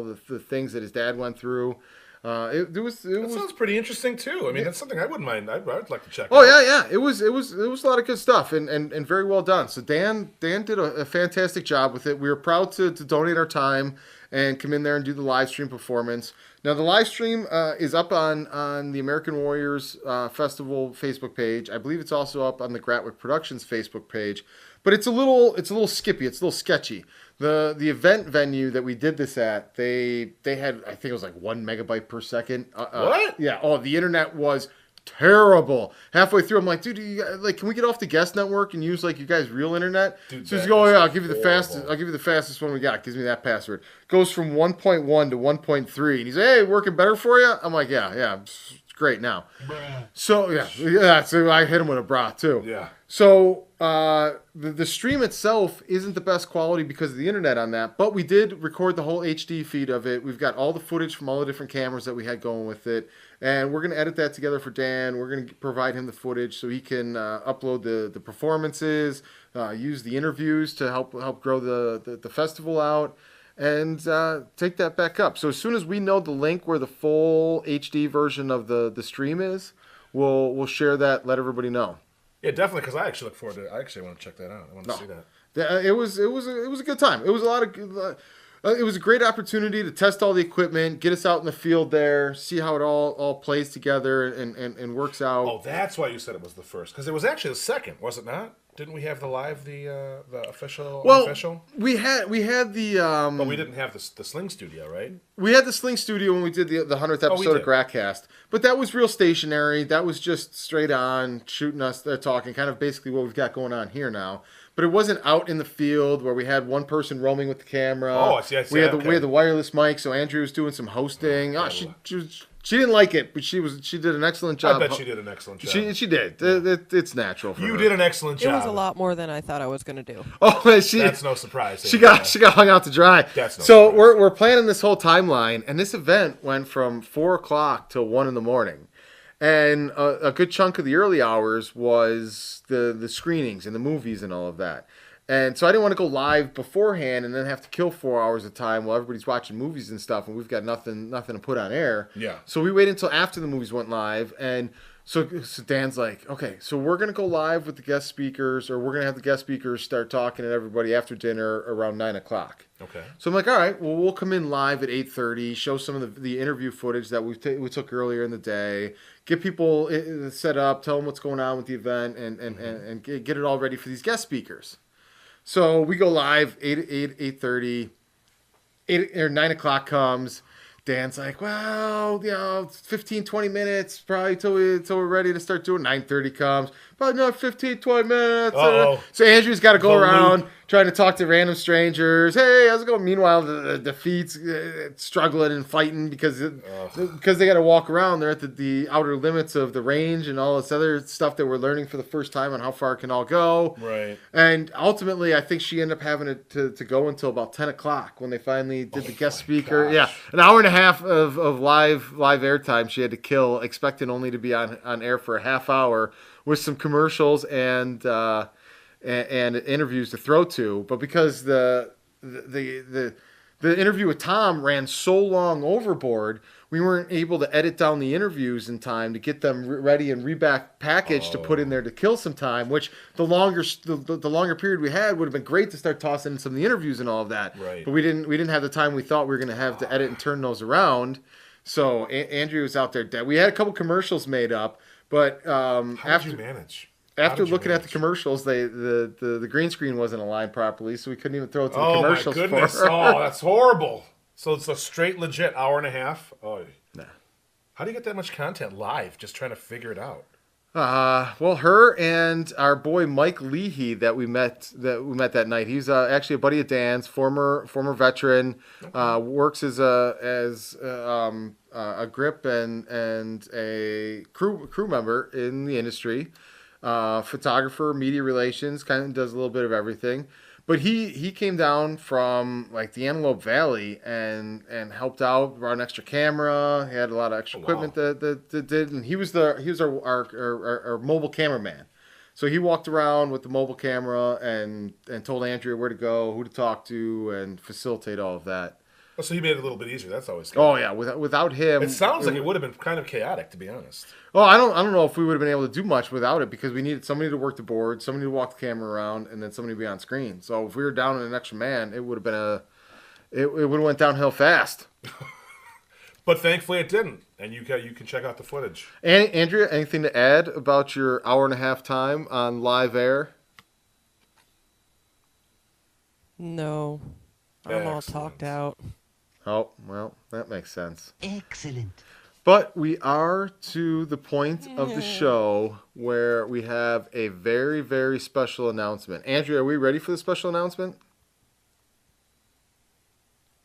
the things that his dad went through. That sounds pretty interesting too. I mean, that's something I wouldn't mind. I'd like to check out. Oh yeah. It was a lot of good stuff and very well done. So Dan did a fantastic job with it. We were proud to donate our time and come in there and do the live stream performance. Now the live stream is up on the American Warriors Festival Facebook page. I believe it's also up on the Gratwick Productions Facebook page. But it's a little skippy. It's a little sketchy. The event venue that we did this at, they had, I think it was like 1 megabyte per second. What? Yeah. Oh, the internet was terrible. Halfway through, I'm like, dude, can we get off the guest network and use like you guys' real internet? Dude, so he's going, yeah, I'll give you the fastest one we got. Gives me that password. Goes from 1.1 to 1.3, and he's like, hey, working better for you? I'm like, yeah, great now. So yeah. So I hit him with a bra too. Yeah. So the stream itself isn't the best quality because of the internet on that, but we did record the whole HD feed of it. We've got all the footage from all the different cameras that we had going with it, and we're going to edit that together for Dan. We're going to provide him the footage so he can upload the performances, use the interviews to help grow the festival out, and take that back up. So as soon as we know the link where the full HD version of the stream is, we'll share that, let everybody know. Yeah, definitely, because I actually look forward to it. I actually want to check that out. I want to see that. It was a good time. It was a lot of it was a great opportunity to test all the equipment, get us out in the field there, see how it all plays together and works out. Oh, that's why you said it was the first, because it was actually the second, was it not? Didn't we have the live, the official? Well, unofficial? we had the. But we didn't have the Sling Studio, right? We had the Sling Studio when we did the 100th episode of Gratcast, but that was real stationary. That was just straight on shooting us there, talking, kind of basically what we've got going on here now. But it wasn't out in the field where we had one person roaming with the camera. Oh, I see. We had the wireless mic, so Andrea was doing some hosting. She didn't like it, but she did an excellent job. I bet she did an excellent job. She did. It's natural for her. You did an excellent job. It was a lot more than I thought I was going to do. Oh, that's no surprise. She got hung out to dry. That's no so surprise. we're planning this whole timeline, and this event went from 4 o'clock till 1 in the morning. And a good chunk of the early hours was the screenings and the movies and all of that. And so I didn't want to go live beforehand and then have to kill 4 hours of time while everybody's watching movies and stuff, and we've got nothing to put on air. Yeah. So we waited until after the movies went live, and so Dan's like, okay, so we're going to go live with the guest speakers, or we're going to have the guest speakers start talking to everybody after dinner around 9 o'clock. Okay. So I'm like, all right, well, we'll come in live at 8:30, show some of the interview footage that we took earlier in the day, get people set up, tell them what's going on with the event, and get it all ready for these guest speakers. So we go live 8:30, 9 o'clock comes. Dan's like, well, 15, 20 minutes probably till we're ready to start doing. 9:30 comes, but no, 15, 20 minutes. So Andrew's got to go around trying to talk to random strangers. Hey, how's it going? Meanwhile, the feet's struggling and fighting because they got to walk around. They're at the outer limits of the range and all this other stuff that we're learning for the first time on how far it can all go. Right. And ultimately, I think she ended up having to go until about 10 o'clock when they finally did the guest speaker. Gosh. Yeah, an hour and a half of live airtime she had to kill, expecting only to be on air for a half hour with some commercials and interviews to throw to. But because the interview with Tom ran so long overboard, we weren't able to edit down the interviews in time to get them ready and packaged to put in there to kill some time, which the longer period we had would have been great to start tossing in some of the interviews and all of that. Right. But we didn't have the time we thought we were going to have to edit and turn those around. So Andrew was out there dead. We had a couple commercials made up, but how did you manage? After looking at the commercials, the green screen wasn't aligned properly, so we couldn't even throw it to the commercials. Oh my goodness! Oh, that's horrible. So it's a straight legit hour and a half. Oh, nah. How do you get that much content live? Just trying to figure it out. Well, her and our boy Mike Leahy that we met that night. He's actually a buddy of Dan's, former veteran. Okay. Works as a grip and a crew member in the industry. Photographer, media relations, kind of does a little bit of everything. But he came down from like the Antelope Valley and helped out, brought an extra camera. He had a lot of extra equipment that did, and he was our mobile cameraman. So he walked around with the mobile camera and told Andrea where to go, who to talk to, and facilitate all of that. Oh, so he made it a little bit easier. That's always good. Oh yeah, without him, it sounds like it would have been kind of chaotic, to be honest. Well, I don't know if we would have been able to do much without it because we needed somebody to work the board, somebody to walk the camera around, and then somebody to be on screen. So if we were down an extra man, it would have been it would have went downhill fast. But thankfully it didn't, and you can check out the footage. And Andrea, anything to add about your hour and a half time on live air? No, I'm all talked out. Oh, well, that makes sense. Excellent. But we are to the point of the show where we have a very, very special announcement. Andrea, are we ready for the special announcement?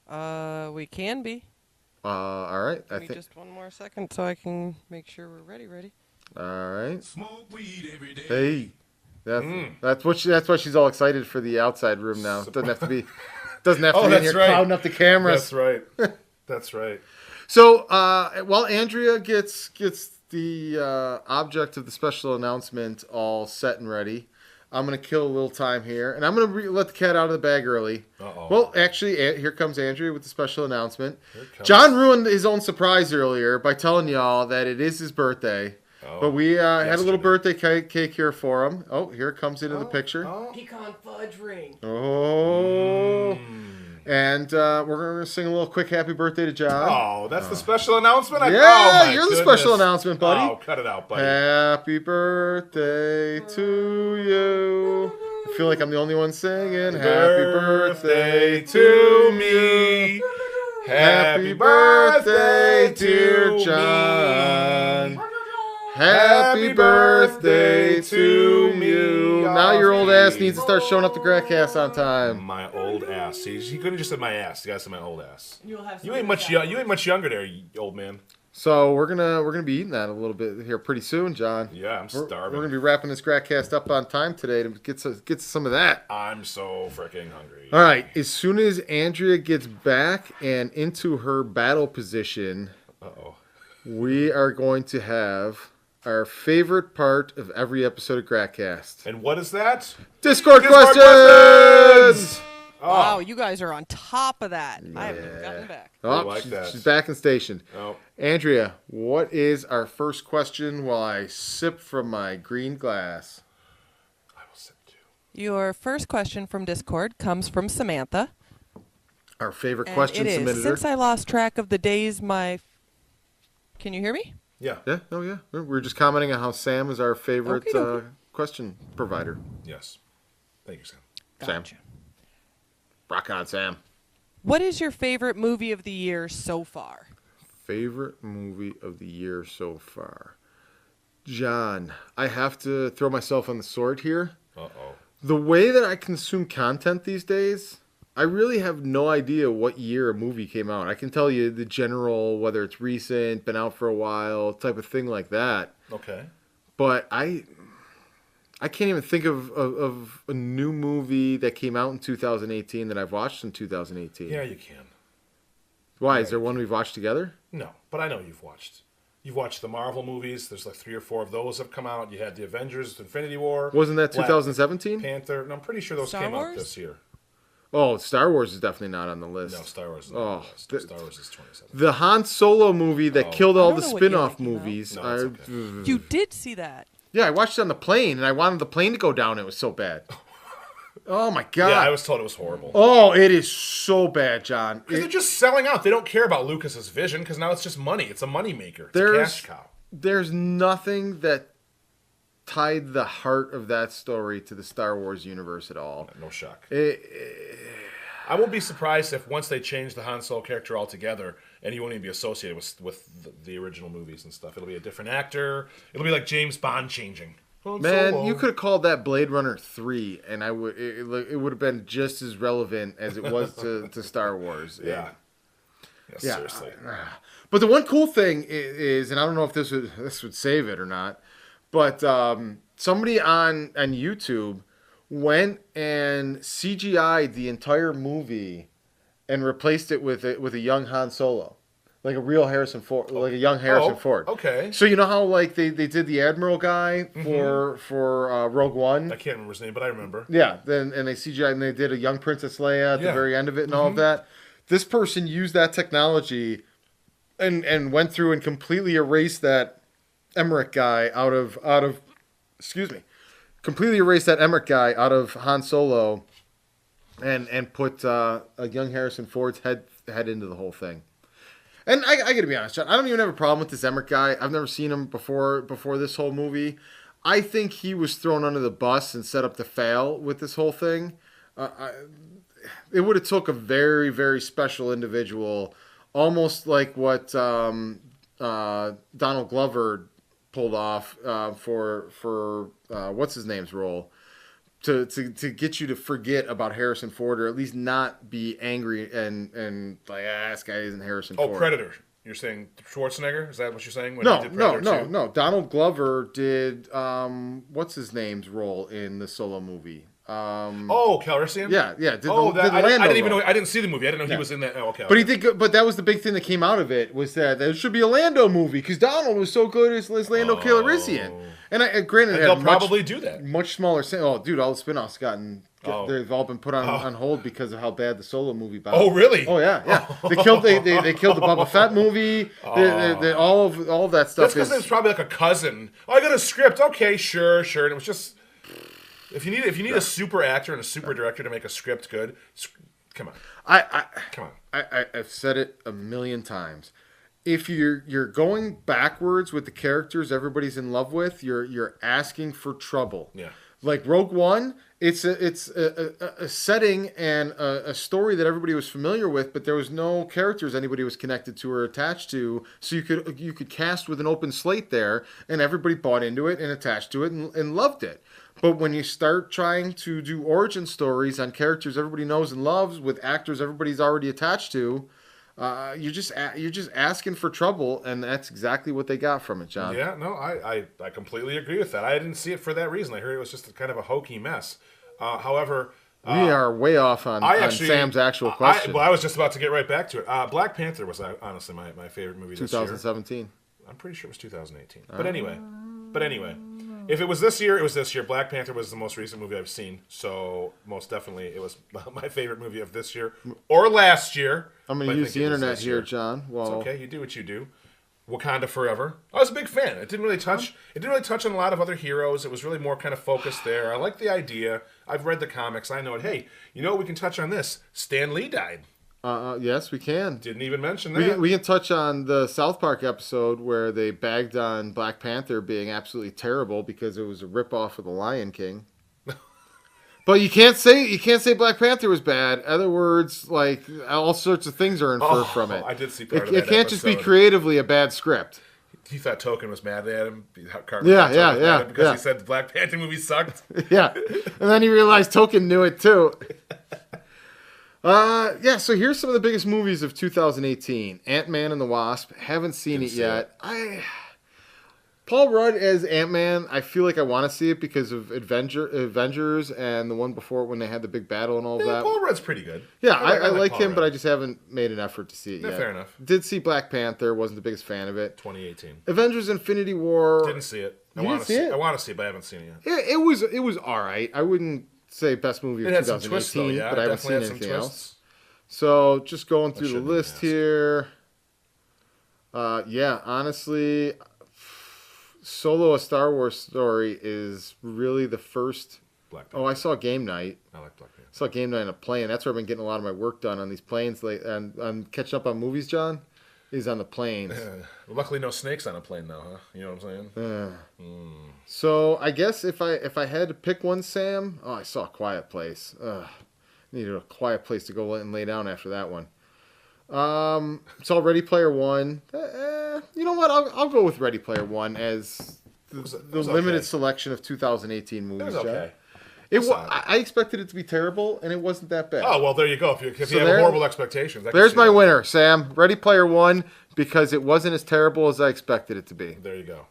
We can be. All right. Give me just one more second so I can make sure we're ready. All right. Smoke weed every day. Hey, that's why she's all excited for the outside room now. Doesn't have to be in here clouding up the cameras. That's right. That's right. So while Andrea gets the object of the special announcement all set and ready, I'm going to kill a little time here, and I'm going to let the cat out of the bag early. Uh-oh. Well, actually, here comes Andrea with the special announcement. John ruined his own surprise earlier by telling y'all that it is his birthday. Oh, but we had a little birthday cake here for him. Oh, here it comes into the picture. Pecan fudge ring. Oh. And we're going to sing a little quick happy birthday to John. Oh, that's the special announcement? You're the special announcement, buddy. Oh, cut it out, buddy. Happy birthday to you. I feel like I'm the only one singing. Happy birthday to me. Happy birthday, dear John. Happy birthday to you. Now your old ass needs to start showing up to Gratcast on time. My old ass. See, you couldn't have just said my ass. You gotta say my old ass. You ain't much younger there, you old man. So we're gonna be eating that a little bit here pretty soon, John. Yeah, I'm starving. We're gonna be wrapping this Gratcast up on time today to get some of that. I'm so freaking hungry. All right, as soon as Andrea gets back and into her battle position, we are going to have our favorite part of every episode of Gratcast. And what is that? Discord questions! Wow, you guys are on top of that. Yeah. I haven't gotten back. She's back and stationed. Oh. Andrea, what is our first question while I sip from my green glass? I will sip too. Your first question from Discord comes from Samantha. Our favorite question submitted. Since I lost track of the days Can you hear me? Yeah. Yeah. Oh, yeah. We're just commenting on how Sam is our favorite question provider. Yes. Thank you, Sam. Gotcha. Sam. Rock on, Sam. What is your favorite movie of the year so far? Favorite movie of the year so far? John, I have to throw myself on the sword here. Uh-oh. The way that I consume content these days, I really have no idea what year a movie came out. I can tell you the general, whether it's recent, been out for a while, type of thing like that. Okay. But I can't even think of a new movie that came out in 2018 that I've watched in 2018. Yeah, you can. Why? Is there one we've watched together? No, but I know you've watched. You've watched the Marvel movies. There's like 3 or 4 of those have come out. You had the Avengers, Infinity War. Wasn't that 2017? Panther. No, I'm pretty sure those came out this year. Oh, Star Wars is definitely not on the list. No, Star Wars is not on the list. Star Wars is 2017. The Han Solo movie that killed all the spin-off movies. No, it's okay. You did see that. Yeah, I watched it on the plane, and I wanted the plane to go down. It was so bad. Oh, my God. Yeah, I was told it was horrible. Oh, it is so bad, John. Because they're just selling out. They don't care about Lucas's vision, because now it's just money. It's a money maker. It's a cash cow. There's nothing that tied the heart of that story to the Star Wars universe at all. No shock. I won't be surprised if once they change the Han Solo character altogether, and he won't even be associated with the original movies and stuff. It'll be a different actor. It'll be like James Bond changing. Man, you could have called that Blade Runner 3, and it would have been just as relevant as it was to Star Wars. Yeah. Seriously. But the one cool thing is, and I don't know if this would save it or not, but somebody on YouTube went and CGI'd the entire movie and replaced it with a young Han Solo. Like a real Harrison Ford, like a young Harrison Ford. Okay. So you know how like they did the Admiral guy for Rogue One? I can't remember his name, but I remember. Yeah. Then they CGI and they did a young Princess Leia at the very end of it and all of that. This person used that technology and went through and completely erased that Emmerich guy out of completely erased that Emmerich guy out of Han Solo and put a young Harrison Ford's head into the whole thing. And I got to be honest, John, I don't even have a problem with this Emmerich guy. I've never seen him before this whole movie. I think he was thrown under the bus and set up to fail with this whole thing. It would have took a very, very special individual, almost like what Donald Glover pulled off for what's his name's role. to get you to forget about Harrison Ford, or at least not be angry and like, this guy isn't Harrison Ford. Oh, Predator. You're saying Schwarzenegger? Is that what you're saying? When No, he did Predator 2? no. Donald Glover did what's his name's role in the Solo movie? Calrissian? Yeah. I didn't even know. I didn't see the movie. I didn't know he was in that. Oh, okay. But he did. But that was the big thing that came out of it, was that there should be a Lando movie because Donald was so good as Lando Calrissian. And granted, they'll probably do that. Much smaller. Oh, dude, all the spin-offs they've all been put on hold because of how bad the Solo movie bombed. Oh, really? Oh, yeah. They killed the Boba Fett movie. All of that stuff. That's because it was probably like a cousin. Oh, I got a script. Okay, sure. And it was just, if you need a super actor and a super director to make a script good, come on. Come on. I've said it a million times. If you're going backwards with the characters everybody's in love with, you're asking for trouble. Yeah. Like Rogue One, it's a setting and a story that everybody was familiar with, but there was no characters anybody was connected to or attached to. So you could cast with an open slate there, and everybody bought into it and attached to it and loved it. But when you start trying to do origin stories on characters everybody knows and loves with actors everybody's already attached to, you're just asking for trouble, and that's exactly what they got from it, John. Yeah, no, I completely agree with that. I didn't see it for that reason. I heard it was just kind of a hokey mess. However, we are way off on Sam's actual question. I was just about to get right back to it. Black Panther was honestly my favorite movie this year. 2017. I'm pretty sure it was 2018. But anyway, if it was this year, it was this year. Black Panther was the most recent movie I've seen, so most definitely it was my favorite movie of this year or last year. I'm going to use the internet here, John. Well, it's okay. You do what you do. Wakanda Forever. I was a big fan. It didn't really touch on a lot of other heroes. It was really more kind of focused there. I like the idea. I've read the comics. I know it. Hey, we can touch on this. Stan Lee died. Yes, we can. Didn't even mention that. We can touch on the South Park episode where they bagged on Black Panther being absolutely terrible because it was a ripoff of The Lion King. But you can't say Black Panther was bad. In other words, like all sorts of things are inferred from it. I did see part of that. It can't just be creatively a bad script. He thought Token was mad at him. Yeah. Because he said the Black Panther movie sucked. Yeah, and then he realized Token knew it too. So here's some of the biggest movies of 2018. Ant-Man and the Wasp. Haven't seen it yet. Paul Rudd as Ant-Man, I feel like I want to see it because of Avengers and the one before it when they had the big battle and all of that. Paul Rudd's pretty good. Yeah, I like him, but I just haven't made an effort to see it yet. Fair enough. Did see Black Panther, wasn't the biggest fan of it. 2018. Avengers Infinity War. Didn't see it. I want to see it? I want to see it, but I haven't seen it yet. It was all right. I wouldn't say best movie of 2018, twists, though, but I haven't seen anything else. So just going through the list here. Honestly, Solo: A Star Wars Story is really the first. Black Panther. I saw Game Night. I like Black Panther. I saw Game Night on a plane. That's where I've been getting a lot of my work done on these planes. And I'm catching up on movies, John. Is on the planes. Luckily, no snakes on a plane, though, huh? You know what I'm saying? So I guess if I had to pick one, Sam, I saw A Quiet Place. Needed a quiet place to go and lay down after that one. Saw Ready Player One. You know what? I'll go with Ready Player One as the limited selection of 2018 movies. It was okay. I expected it to be terrible, and it wasn't that bad. Oh, well, there you go. If you have horrible expectations. There's my winner, Sam. Ready Player One, because it wasn't as terrible as I expected it to be. There you go.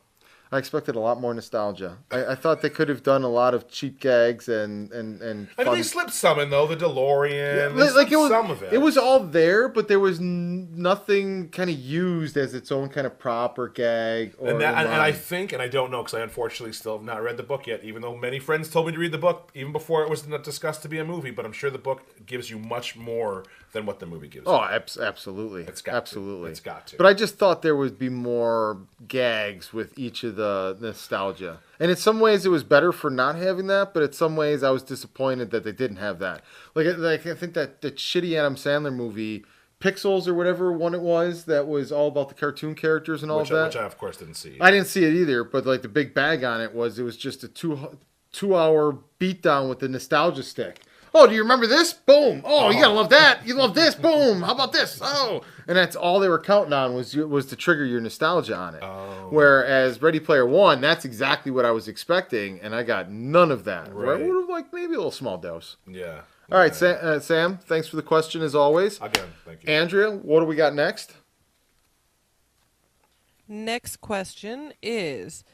I expected a lot more nostalgia. I thought they could have done a lot of cheap gags and fun. I mean, they slipped some in, though. The DeLorean. Some of it. It was all there, but there was nothing kind of used as its own kind of prop or gag. And I think, and I don't know because I unfortunately still have not read the book yet, even though many friends told me to read the book even before it was discussed to be a movie, but I'm sure the book gives you much more than what the movie gives you. Oh, absolutely. It's got to. But I just thought there would be more gags with each of the nostalgia. And in some ways it was better for not having that, but in some ways I was disappointed that they didn't have that. Like I think that the shitty Adam Sandler movie, Pixels or whatever one it was, that was all about the cartoon characters and all of that. Which I, of course, didn't see. I didn't see it either, but like the big bag on it was just a 2 hour beatdown with the nostalgia stick. Oh, do you remember this? Boom. Oh, you gotta love that. You love this. Boom. How about this? Oh, and that's all they were counting on was to trigger your nostalgia on it. Oh. Whereas Ready Player One, that's exactly what I was expecting, and I got none of that. Right. I would have liked maybe a little small dose. Yeah. All right, Sam. Thanks for the question as always. Again, thank you. Andrea, what do we got next? Next question is,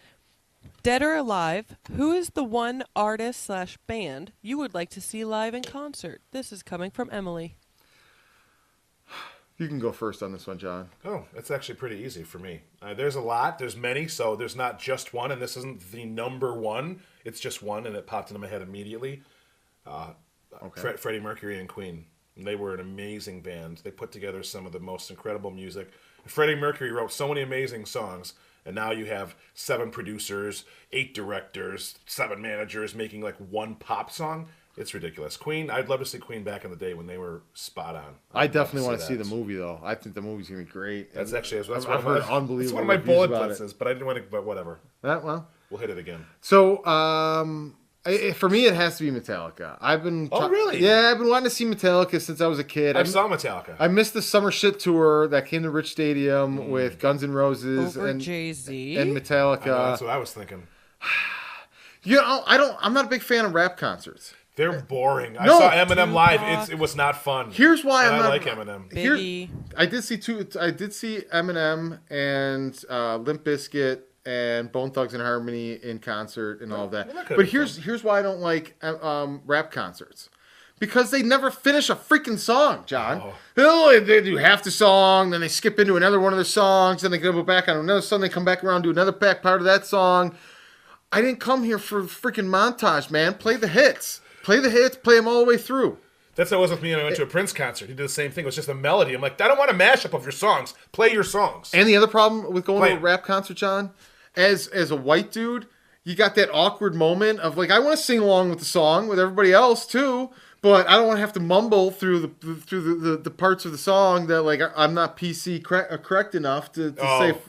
dead or alive, who is the one artist/band you would like to see live in concert? This is coming from Emily. You can go first on this one, John. Oh, it's actually pretty easy for me. There's a lot. There's many, so there's not just one, and this isn't the number one. It's just one, and it popped into my head immediately. Freddie Mercury and Queen. And they were an amazing band. They put together some of the most incredible music. Freddie Mercury wrote so many amazing songs, and now you have 7 producers, 8 directors, 7 managers making like one pop song. It's ridiculous. Queen, I'd love to see Queen back in the day when they were spot on. I definitely want to see the movie, though. I think the movie's going to be great. That's actually, I've heard unbelievable. It's one of my bullet blitzes, but I didn't want to, but whatever. Well, we'll hit it again. So, for me, it has to be Metallica. Oh, really? Yeah, I've been wanting to see Metallica since I was a kid. I saw Metallica. I missed the Summer Shit tour that came to Rich Stadium with Guns N' Roses and Jay-Z and Metallica. I know, that's what I was thinking. You know, I'm not a big fan of rap concerts. They're boring. I saw Eminem live. It was not fun. Here's why I like Eminem. Biggie. I did see Eminem and Limp Bizkit and Bone Thugs and Harmony in concert and all of that. But here's why I don't like rap concerts. Because they never finish a freaking song, John. They do half the song, then they skip into another one of their songs, then they go back on another song, they come back around, do another back part of that song. I didn't come here for freaking montage, man. Play the hits. Play the hits, play them all the way through. That's how it was with me when I went to a Prince concert. He did the same thing. It was just a melody. I'm like, I don't want a mashup of your songs. Play your songs. And the other problem with going to a rap concert, John, as a white dude, you got that awkward moment of like, I want to sing along with the song with everybody else too, but I don't want to have to mumble through the parts of the song that like I'm not PC correct enough to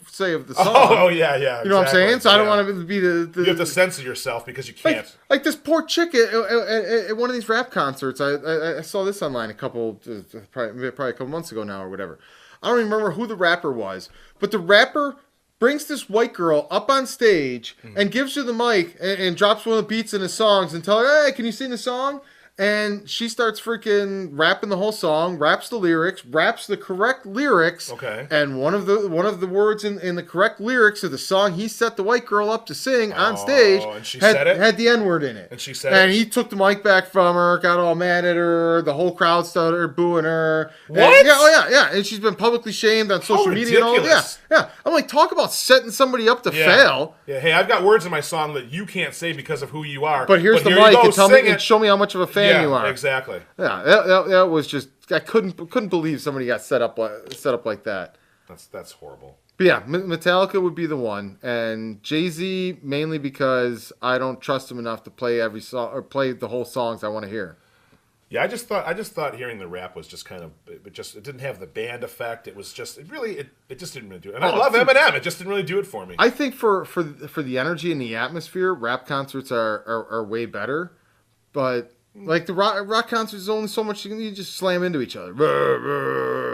say of the song. Oh yeah. You know what I'm saying? So I don't want to be the you have to censor yourself because you can't. Like this poor chick at one of these rap concerts. I saw this online probably a couple months ago now or whatever. I don't even remember who the rapper was, but the rapper brings this white girl up on stage and gives her the mic and drops one of the beats in his songs and tell her, hey, can you sing the song? And she starts freaking rapping the whole song, raps the lyrics, raps the correct lyrics. Okay. And one of the words in the correct lyrics of the song he set the white girl up to sing on stage and she said it? Had the N-word in it. And she said and he took the mic back from her, got all mad at her, the whole crowd started booing her. What? And, yeah. And she's been publicly shamed on social media and all that. Yeah. I'm like, talk about setting somebody up to fail. Yeah, hey, I've got words in my song that you can't say because of who you are. But here's the mic and tell me and show me how much of a fan you are. Exactly. Yeah, that was just I couldn't believe somebody got set up like that. That's horrible. But yeah, Metallica would be the one, and Jay-Z mainly because I don't trust him enough to play every song or play the whole songs I want to hear. Yeah, I just thought hearing the rap was just kind of it didn't have the band effect. It was just it just didn't really do it. And I love Eminem. It just didn't really do it for me. I think for the energy and the atmosphere, rap concerts are way better, but. Like the rock concerts is only so much you just slam into each other.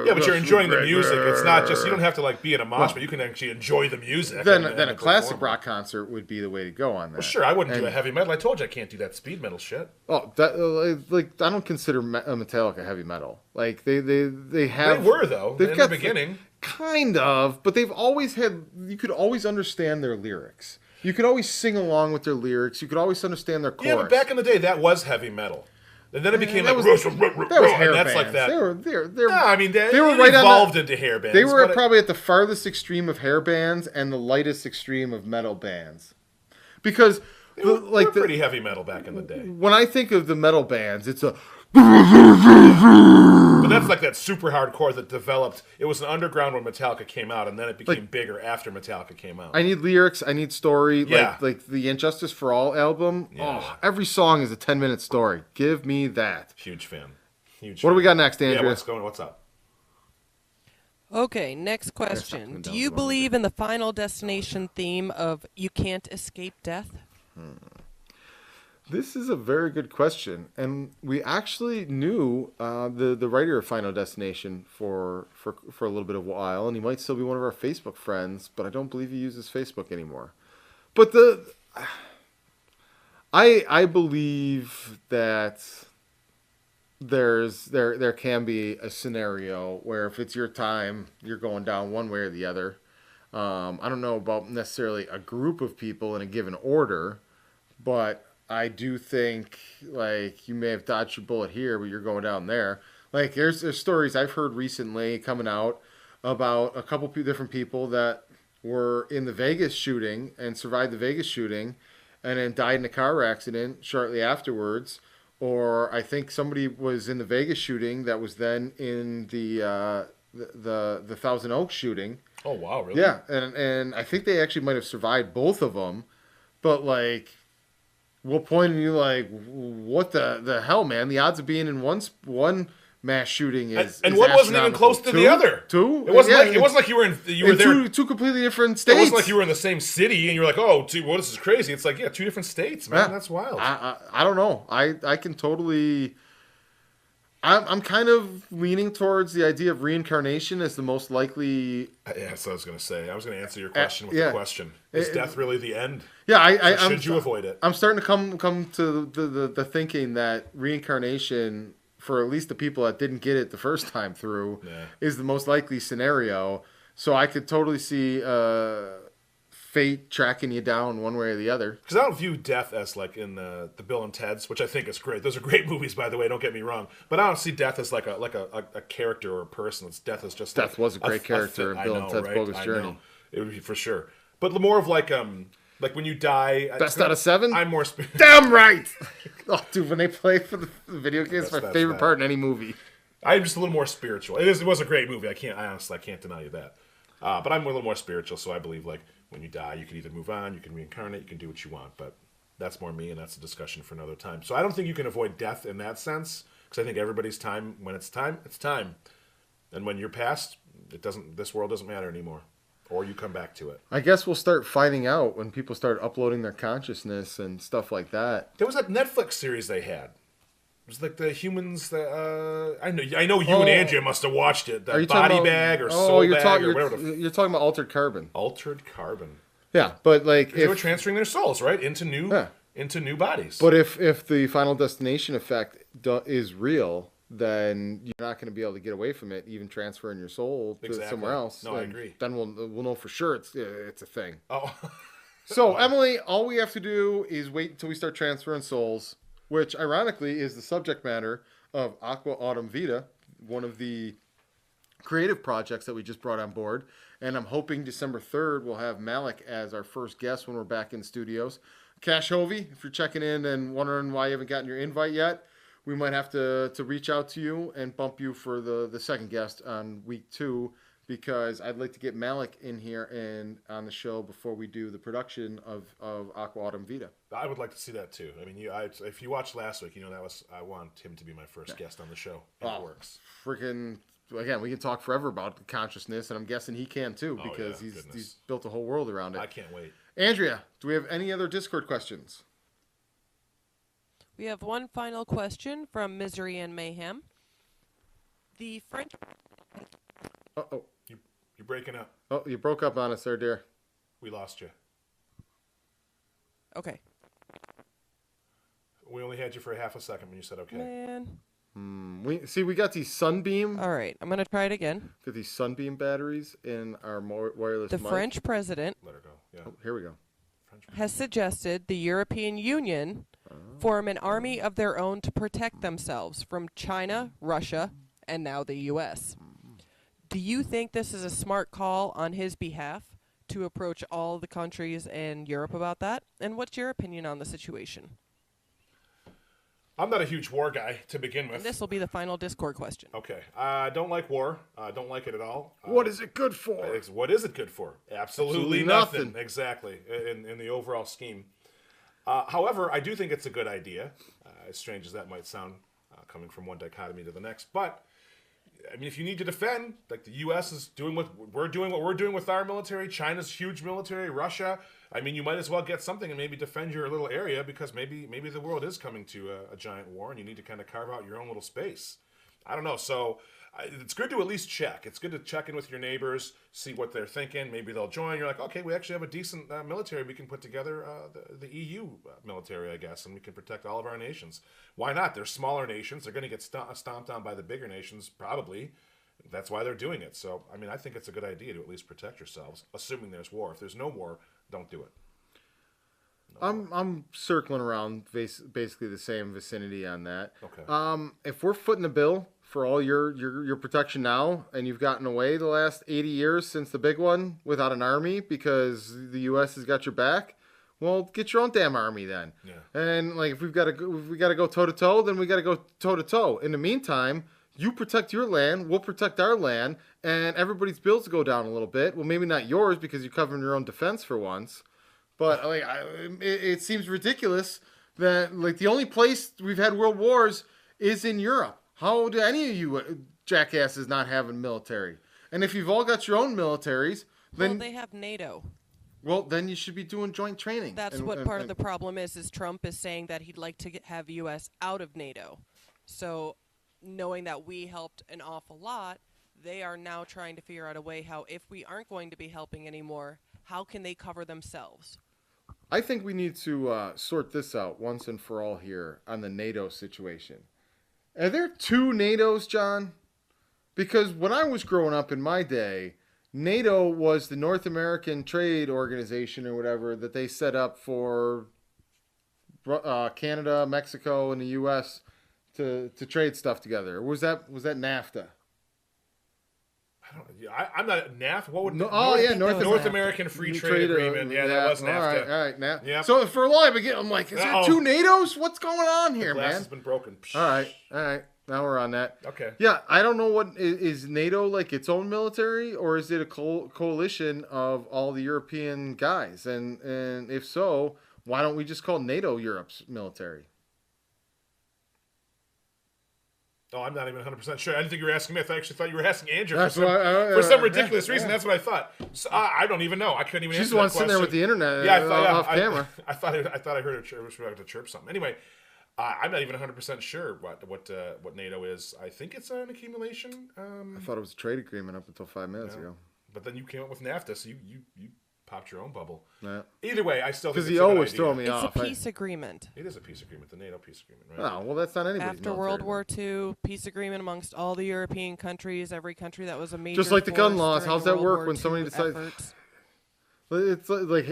Yeah, but you're enjoying the music. It's not just you don't have to like be in a mosh, but you can actually enjoy the music. Then a classic rock concert would be the way to go on that. Well, sure, I wouldn't do a heavy metal. I told you I can't do that speed metal shit. Oh, like I don't consider Metallica heavy metal. Like they have. They were though in the beginning. Kind of, but they've always had. You could always understand their lyrics. You could always sing along with their lyrics. You could always understand their chorus. Yeah, but back in the day, that was heavy metal. And then it became like... that was hair and that's bands. like that. They were they were right evolved into hair bands. They were probably at the farthest extreme of hair bands and the lightest extreme of metal bands. Because... They were pretty heavy metal back in the day. When I think of the metal bands, it's a... But that's like that super hardcore that developed. It was an underground when Metallica came out, and then it became bigger after Metallica came out. I need lyrics. I need story. Yeah. Like the Injustice for All album. Yeah. Oh, every song is a 10-minute story. Give me that. Huge fan. What do we got next, Andrew? Yeah, what's up? Okay, next question. Do you believe in the Final Destination theme of "You Can't Escape Death"? This is a very good question, and we actually knew the writer of Final Destination for a little bit of a while, and he might still be one of our Facebook friends, but I don't believe he uses Facebook anymore. But I believe that there can be a scenario where if it's your time, you're going down one way or the other. I don't know about necessarily a group of people in a given order, but I do think like you may have dodged your bullet here, but you're going down there. Like there's stories I've heard recently coming out about a couple different people that were in the Vegas shooting and survived the Vegas shooting, and then died in a car accident shortly afterwards. Or I think somebody was in the Vegas shooting that was then in the Thousand Oaks shooting. Oh wow, really? Yeah, and I think they actually might have survived both of them, but like, what point are you like, what the hell, man? The odds of being in one mass shooting is and one wasn't even close to the other. Two? It wasn't like you were there. Two completely different states. It wasn't like you were in the same city and you were like, oh, dude, well, this is crazy. It's like, yeah, 2 different states, man. Yeah. That's wild. I don't know. I can totally. I'm kind of leaning towards the idea of reincarnation as the most likely. Yeah, that's what I was going to say. I was going to answer your question with the question: is death really the end? Yeah, should you avoid it? I'm starting to come to the thinking that reincarnation, for at least the people that didn't get it the first time through, is the most likely scenario. So I could totally see fate tracking you down one way or the other. Because I don't view death as like in the Bill and Ted's, which I think is great. Those are great movies, by the way. Don't get me wrong. But I don't see death as like a character or a person. Death is just death was a great character in Bill and Ted's Bogus Journey. It would be for sure. But more of like when you die. Best out of 7. I'm more. Damn right. Oh, dude, when they play for the video games, my favorite part in any movie. I'm just a little more spiritual. It was a great movie. I honestly can't deny you that. But I'm a little more spiritual, so I believe like when you die, you can either move on, you can reincarnate, you can do what you want. But that's more me, and that's a discussion for another time. So I don't think you can avoid death in that sense, because I think everybody's time, when it's time, it's time. And when you're past, this world doesn't matter anymore. Or you come back to it. I guess we'll start finding out when people start uploading their consciousness and stuff like that. There was that Netflix series they had. It was like the humans that I know you and Andrea must have watched it. The Body Bag or Soul Bag or whatever. You're talking about Altered Carbon. Altered Carbon. Yeah, but like they were transferring their souls right into new bodies. But if the Final Destination effect is real, then you're not going to be able to get away from it, even transferring your soul to somewhere else. No, I agree. Then we'll know for sure it's a thing. Oh. So Emily, all we have to do is wait until we start transferring souls, which ironically is the subject matter of Aqua Autumn Vita, one of the creative projects that we just brought on board. And I'm hoping December 3rd we'll have Malik as our first guest when we're back in studios. Cash Hovey, if you're checking in and wondering why you haven't gotten your invite yet, we might have to reach out to you and bump you for the second guest on week 2, because I'd like to get Malik in here and on the show before we do the production of Aqua Autumn Vita. I would like to see that too. I mean, if you watched last week, I want him to be my first guest on the show. It works. Freaking, again, we can talk forever about consciousness, and I'm guessing he can too, because he's built a whole world around it. I can't wait. Andrea, do we have any other Discord questions? We have one final question from Misery and Mayhem. The French... Uh-oh. You're breaking up. Oh, you broke up on us there, dear. We lost you. Okay. We only had you for half a second when you said okay. Man. We got these Sunbeam. All right, I'm going to try it again. Got these Sunbeam batteries in our wireless The mic. French president... Let her go. Yeah. Oh, here we go. Has suggested the European Union form an army of their own to protect themselves from China, Russia, and now the U.S. Do you think this is a smart call on his behalf to approach all the countries in Europe about that? And what's your opinion on the situation? I'm not a huge war guy to begin with. And this will be the final Discord question. Okay. I don't like war. I don't like it at all. What is it good for? What is it good for? Absolutely nothing. Exactly. In the overall scheme. However, I do think it's a good idea, as strange as that might sound, coming from one dichotomy to the next. But I mean, if you need to defend, like the U.S. is doing what we're doing with our military. China's huge military, Russia. I mean, you might as well get something and maybe defend your little area because maybe the world is coming to a giant war and you need to kind of carve out your own little space. I don't know. So it's good to at least check. It's good to check in with your neighbors, see what they're thinking. Maybe they'll join. You're like, okay, we actually have a decent military. We can put together the EU military, I guess, and we can protect all of our nations. Why not? They're smaller nations. They're going to get stomped on by the bigger nations, probably. That's why they're doing it. So, I mean, I think it's a good idea to at least protect yourselves, assuming there's war. If there's no war, don't do it. I'm circling around basically the same vicinity on that. Okay. If we're footing the bill for all your protection now, and you've gotten away the last 80 years since the big one without an army because the U.S. has got your back, well, get your own damn army then. Yeah. And like if we got to go toe to toe, then we got to go toe to toe. In the meantime, you protect your land, we'll protect our land, and everybody's bills go down a little bit. Well, maybe not yours because you're covering your own defense for once. But like, it seems ridiculous that like the only place we've had world wars is in Europe. How do any of you jackasses not have a military? And if you've all got your own militaries, then well, they have NATO. Well, then you should be doing joint training. That's what part of the problem is Trump is saying that he'd like to have U.S. out of NATO. So knowing that we helped an awful lot, they are now trying to figure out a way how, if we aren't going to be helping anymore, how can they cover themselves? I think we need to sort this out once and for all here on the NATO situation. Are there two NATOs, John? Because when I was growing up in my day, NATO was the North American Trade Organization or whatever that they set up for Canada, Mexico, and the U.S. to trade stuff together. Or was that NAFTA? I'm not NAFTA. What would North American Free Trade Agreement? Yeah, that was NAFTA. All right, now. Yep. So for a while, I'm like, is there two NATOs? What's going on here, the glass man? has been broken. All right. Now we're on that. Okay. Yeah, I don't know what is NATO like its own military, or is it a coalition of all the European guys? And if so, why don't we just call NATO Europe's military? Oh, I'm not even 100% sure. I didn't think you were asking me. I actually thought you were asking Andrew That's for some ridiculous reason. That's what I thought. So, I don't even know. I couldn't even She's answer the one that sitting there question. with the internet off camera. I thought I heard a chirp. I to chirp something. Anyway, I'm not even 100% sure what NATO is. I think it's an accumulation. I thought it was a trade agreement up until 5 minutes ago. But then you came up with NAFTA, so you popped your own bubble. Yeah. Either way, I still think because it's the a O good was idea. throwing me It's off. a peace agreement. It is a peace agreement, the NATO peace agreement, right? Oh, well, that's not anybody's After military. World War II, peace agreement amongst all the European countries, every country that was a major Just like the gun force laws. during How's the that World work War when II somebody decides? efforts. It's like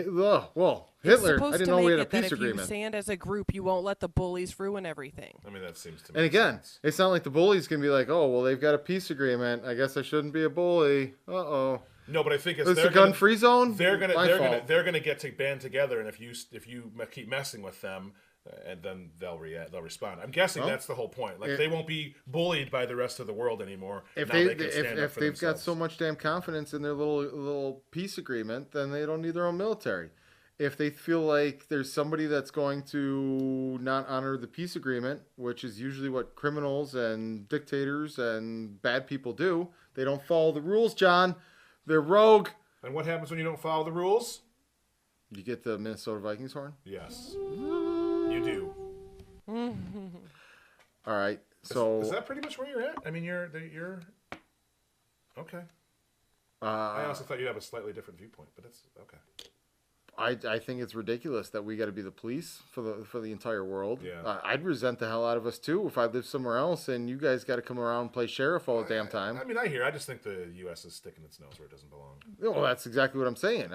well, It's Hitler. I supposed didn't to know we make had a it that peace if you agreement. stand as a group, you won't let the bullies ruin everything. I mean, that seems to me. And again, it's not like the bullies can be like, oh, well, they've got a peace agreement. I guess I shouldn't be a bully. Uh-oh. No, but I think It's a gun-free zone? They're fault. gonna get to band together, and if you keep messing with them, and then they'll respond. I'm guessing that's the whole point. Like they won't be bullied by the rest of the world anymore. If they've got so much damn confidence in their little peace agreement, then they don't need their own military. If they feel like there's somebody that's going to not honor the peace agreement, which is usually what criminals and dictators and bad people do, they don't follow the rules, John. They're rogue. And what happens when you don't follow the rules? You get the Minnesota Vikings horn? Yes. You do. All right. So is that pretty much where you're at? I mean, you're okay. I also thought you'd have a slightly different viewpoint, but it's okay. I think it's ridiculous that we got to be the police for the entire world. Yeah. I'd resent the hell out of us too if I lived somewhere else and you guys got to come around and play sheriff all the damn time. I mean, I just think the U.S. is sticking its nose where it doesn't belong. Well, that's exactly what I'm saying.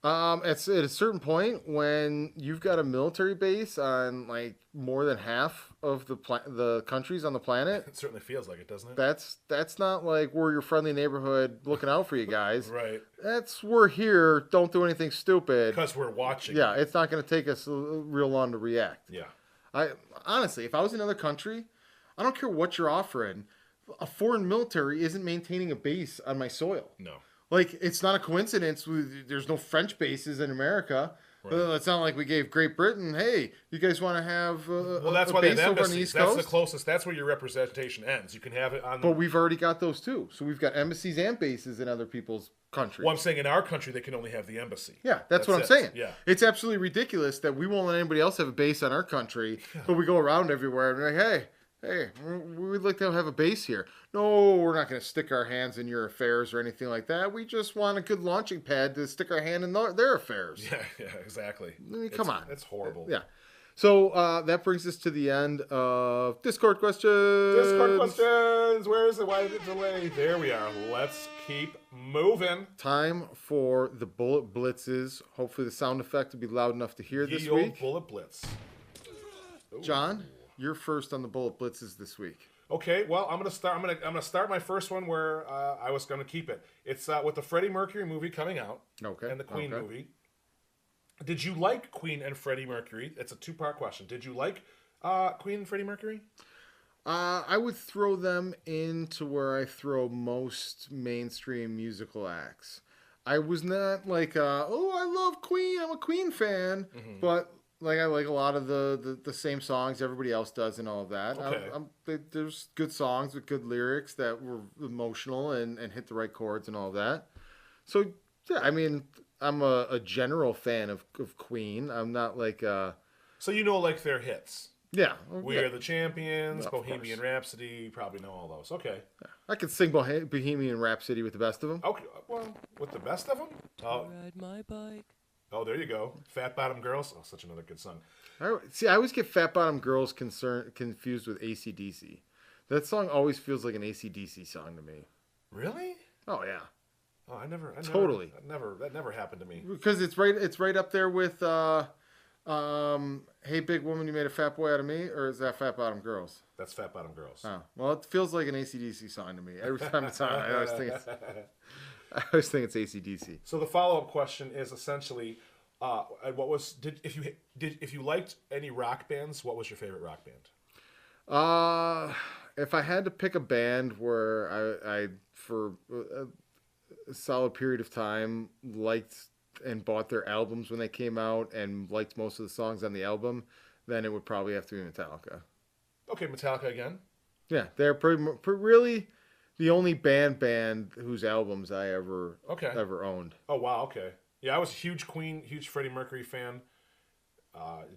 I'm at a certain point when you've got a military base on like more than half of the countries on the planet. It certainly feels like it, doesn't it? That's not like we're your friendly neighborhood looking out for you guys. Right. That's we're here. Don't do anything stupid. Because we're watching. Yeah, it's not going to take us real long to react. Yeah. I honestly, if I was in another country, I don't care what you're offering. A foreign military isn't maintaining a base on my soil. No. Like, it's not a coincidence. There's no French bases in America. Well, it's not like we gave Great Britain, hey, you guys want to have that's a why they base have over on the embassies. East That's Coast? the closest. That's where your representation ends. You can have it on. But we've already got those too. So we've got embassies and bases in other people's countries. Well, I'm saying in our country they can only have the embassy. Yeah, that's what I'm it. saying. Yeah. It's absolutely ridiculous that we won't let anybody else have a base on our country, but we go around everywhere and we're like, hey, we'd like to have a base here. No, we're not going to stick our hands in your affairs or anything like that. We just want a good launching pad to stick our hand in their affairs. Yeah, exactly. I mean, come on. It's horrible. Yeah. So that brings us to the end of Discord questions. Discord questions. Where is it? Why is it delayed? There we are. Let's keep moving. Time for the bullet blitzes. Hopefully the sound effect will be loud enough to hear this old week. bullet blitz. Ooh. John, you're first on the bullet blitzes this week. Okay, well, I'm gonna start my first one where I was gonna keep it. It's with the Freddie Mercury movie coming out, and the Queen movie. Did you like Queen and Freddie Mercury? It's a two-part question. Did you like Queen and Freddie Mercury? I would throw them into where I throw most mainstream musical acts. I was not like, oh, I love Queen. I'm a Queen fan, but like I like a lot of the same songs everybody else does and all of that. Okay. There's good songs with good lyrics that were emotional and hit the right chords and all of that. So yeah, I mean, I'm a general fan of Queen. I'm not like So you know, like their hits. Yeah. We Are the Champions, Well, Bohemian Rhapsody. You probably know all those. Okay. I could sing Bohemian Rhapsody with the best of them. Okay. Well, with the best of them. Oh. Ride my bike. Oh, there you go. Fat Bottom Girls. Oh, such another good song. I always get Fat Bottom Girls confused with AC/DC. That song always feels like an AC/DC song to me. Really? Oh yeah. Oh, I never. Totally. That never happened to me. Because it's right up there with Hey Big Woman, You Made a Fat Boy Out of Me, or is that Fat Bottom Girls? That's Fat Bottom Girls. Oh, well, it feels like an AC/DC song to me. Every time it's on, I always think it's AC/DC. So the follow-up question is essentially, if you liked any rock bands, what was your favorite rock band? If I had to pick a band where I for a solid period of time liked and bought their albums when they came out and liked most of the songs on the album, then it would probably have to be Metallica. Okay, Metallica again. Yeah, they're really the only band whose albums I ever owned. Oh wow, okay. Yeah, I was a huge Queen, huge Freddie Mercury fan.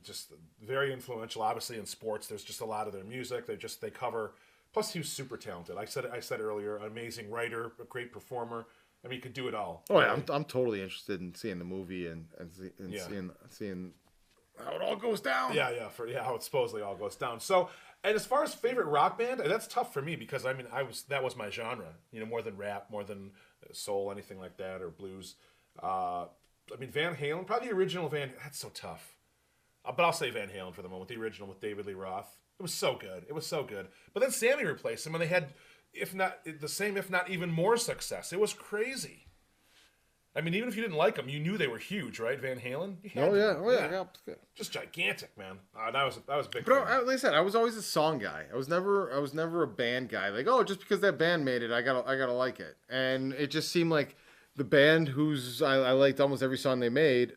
Just very influential, obviously in sports. There's just a lot of their music. They cover. Plus, he was super talented. I said earlier, an amazing writer, a great performer. I mean, he could do it all. Oh yeah, I'm totally interested in seeing the movie and seeing how it all goes down. Yeah, how it supposedly all goes down. So, and as far as favorite rock band, that's tough for me because I mean, that was my genre. You know, more than rap, more than soul, anything like that, or blues. I mean, Van Halen, probably the original Van. That's so tough. But I'll say Van Halen for the moment. The original with David Lee Roth. It was so good. But then Sammy replaced him, and they had, if not the same, if not even more success. It was crazy. I mean, even if you didn't like them, you knew they were huge, right? Van Halen. Oh yeah. Just gigantic, man. That was a big. But like I said, I was always a song guy. I was never a band guy. Like, oh, just because that band made it, I gotta like it. And it just seemed like the band whose I liked almost every song they made,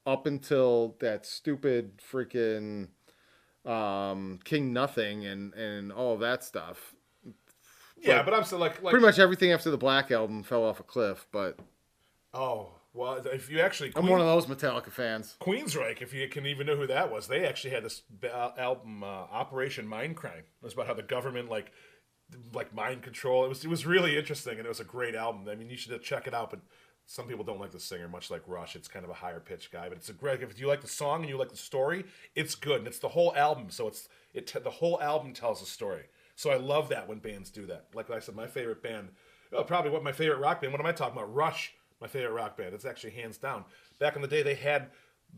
up until that stupid freaking King Nothing and all of that stuff. Yeah, but I'm still like pretty much everything after the Black Album fell off a cliff. But oh well, if you actually, I'm one of those Metallica fans. Queensryche, if you can even know who that was, they actually had this album Operation Mindcrime. It was about how the government like mind control. It was really interesting, and it was a great album. I mean, you should check it out. But some people don't like the singer, much like Rush. It's kind of a higher pitched guy, but it's a great. If you like the song and you like the story, it's good, and it's the whole album. So the whole album tells a story. So I love that when bands do that. Like I said, my favorite band, probably what my favorite rock band. What am I talking about? Rush, my favorite rock band. It's actually hands down. Back in the day, they had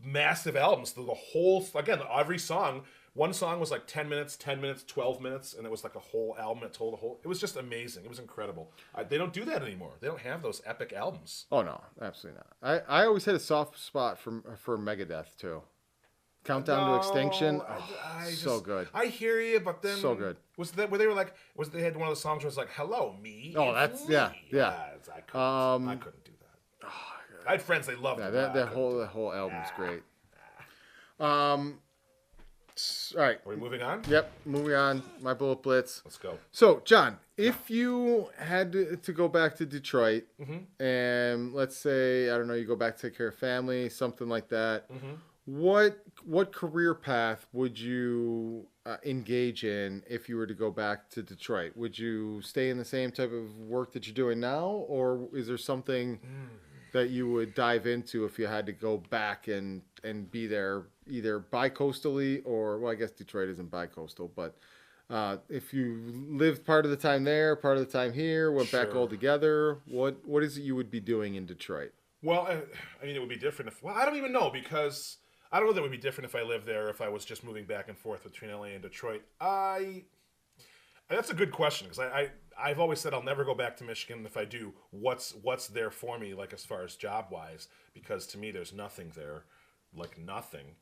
massive albums. The whole every song. One song was like 10 minutes, 12 minutes, and it was like a whole album that told a whole. It was just amazing. It was incredible. They don't do that anymore. They don't have those epic albums. Oh no, absolutely not. I always had a soft spot for Megadeth too. Countdown to Extinction, so good. I hear you, but then so good. Was that where they were like? They had one of the songs where it was like, "Hello, me." Oh, that's me. Yeah. I couldn't do that. I had friends they loved that whole album's great. All right. Are we moving on? Yep. Moving on. My bullet blitz. Let's go. So, John, if you had to go back to Detroit, and let's say, I don't know, you go back to take care of family, something like that, what career path would you engage in if you were to go back to Detroit? Would you stay in the same type of work that you're doing now, or is there something that you would dive into if you had to go back and be there either bi-coastally or, well, I guess Detroit isn't bi-coastal, but if you lived part of the time there, part of the time here, went back all together, what is it you would be doing in Detroit? Well, I mean, it would be different if, well, I don't even know, because I don't know that it would be different if I lived there, if I was just moving back and forth between LA and Detroit. That's a good question, because I've always said I'll never go back to Michigan. If I do, what's there for me, like as far as job-wise? Because to me, there's nothing there, like nothing.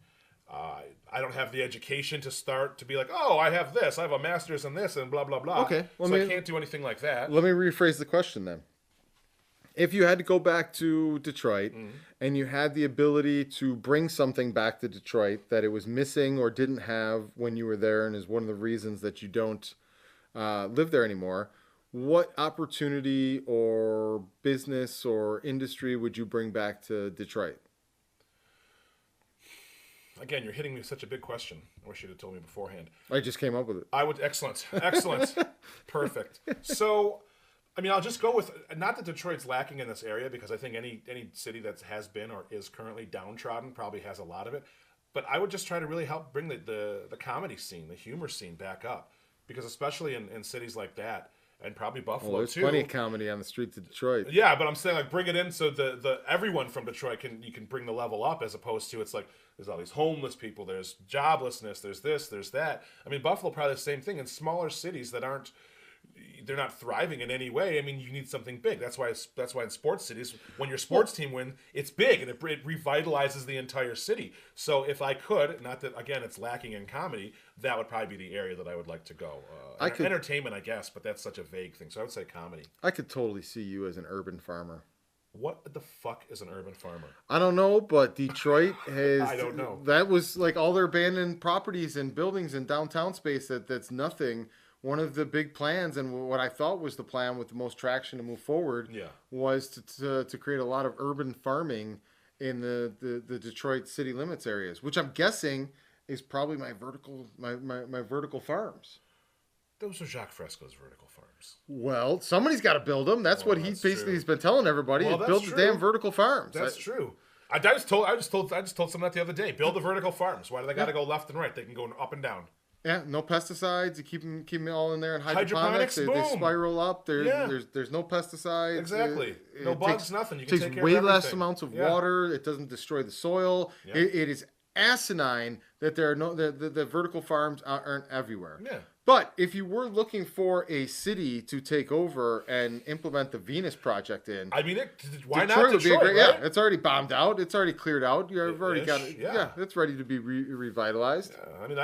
I don't have the education to start to be like, oh, I have this, I have a master's in this, and blah, blah, blah. Okay. Well, so I can't do anything like that. Let me rephrase the question then. If you had to go back to Detroit and you had the ability to bring something back to Detroit that it was missing or didn't have when you were there, and is one of the reasons that you don't live there anymore, what opportunity or business or industry would you bring back to Detroit? Again, you're hitting me with such a big question. I wish you'd have told me beforehand. I just came up with it. I would, excellent. Perfect. So, I mean, I'll just go with, not that Detroit's lacking in this area, because I think any city that has been or is currently downtrodden probably has a lot of it. But I would just try to really help bring the comedy scene, the humor scene back up. Because especially in cities like that, and probably Buffalo there's too. Plenty of comedy on the streets of Detroit. Yeah, but I'm saying, like, bring it in so the everyone from Detroit you can bring the level up, as opposed to, it's like there's all these homeless people, there's joblessness, there's this, there's that. I mean, Buffalo probably the same thing in smaller cities that they're not thriving in any way. I mean, you need something big. That's why in sports cities, when your sports team wins, it's big and it revitalizes the entire city. So if I could, not that again it's lacking in comedy, that would probably be the area that I would like to go. Entertainment, I guess, but that's such a vague thing. So I would say comedy. I could totally see you as an urban farmer. What the fuck is an urban farmer? I don't know, but Detroit has... I don't know. That was like all their abandoned properties and buildings in downtown space that's nothing. One of the big plans, and what I thought was the plan with the most traction to move forward, was to create a lot of urban farming in the Detroit city limits areas, which I'm guessing is probably my vertical farms. Those are Jacques Fresco's vertical farms. Well, somebody's got to build them. That's what he basically has been telling everybody. Well, build the damn vertical farms. That's true. I just told someone that the other day. Build the vertical farms. Why do they got to go left and right? They can go up and down. Yeah, no pesticides. You keep them all in there. And hydroponics, they spiral up. There's no pesticides. Exactly. No bugs, nothing. You can take care way of everything. Less amounts of water. It doesn't destroy the soil. Yeah. It is asinine that there are the vertical farms aren't everywhere. Yeah. But if you were looking for a city to take over and implement the Venus Project in, I mean, why not Detroit? Right? Yeah, it's already bombed out. It's already cleared out. You've already got it. Yeah, it's ready to be revitalized. Yeah, I mean,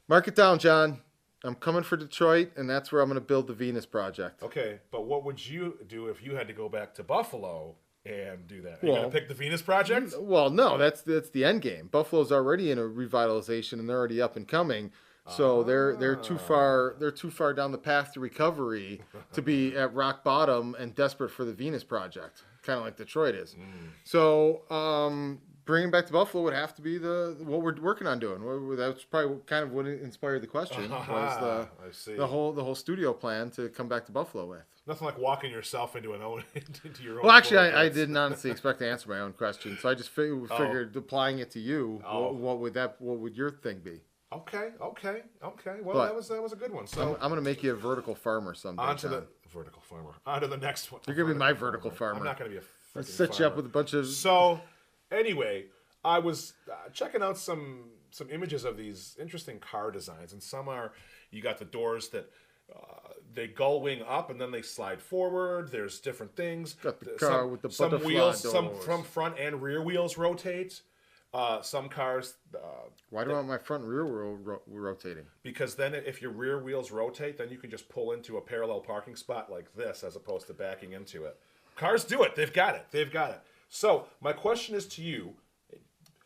mark it down, John. I'm coming for Detroit, and that's where I'm going to build the Venus Project. Okay, but what would you do if you had to go back to Buffalo and do that? Are you going to pick the Venus Project? Well, no, that's the end game. Buffalo's already in a revitalization, and they're already up and coming. So they're too far down the path to recovery to be at rock bottom and desperate for the Venus Project, kind of like Detroit is. So bringing back to Buffalo would have to be what we're working on doing. That's probably kind of what inspired the question was the whole studio plan to come back to Buffalo with. Nothing like walking yourself into your own. Well, actually, I didn't honestly expect to answer my own question, so I just figured applying it to you. What would your thing be? Okay. Well, that was a good one. So I'm going to make you a vertical farmer someday. On to the vertical farmer. On to the next one. You're going to be my vertical farmer. I'm not going to be a freaking set you up with a bunch of... So, anyway, I was checking out some images of these interesting car designs, and some are, you got the doors that they gull wing up and then they slide forward. There's different things. Got the car with the some butterfly wheels, doors. some from front and rear wheels rotate. Some cars... Why do I want my front and rear wheel rotating? Because then if your rear wheels rotate, then you can just pull into a parallel parking spot like this as opposed to backing into it. Cars do it. They've got it. So my question is to you,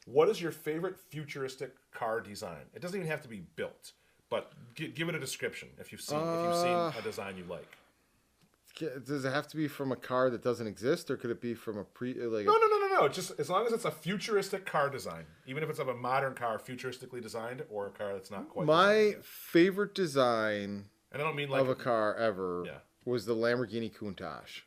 What is your favorite futuristic car design? It doesn't even have to be built, but give it a description if you've seen a design you like. Does it have to be from a car that doesn't exist, or could it be from a No. Just as long as it's a futuristic car design, even if it's of a modern car, futuristically designed, or a car that's not quite. My favorite design, and I don't mean like of a car ever, was the Lamborghini Countach.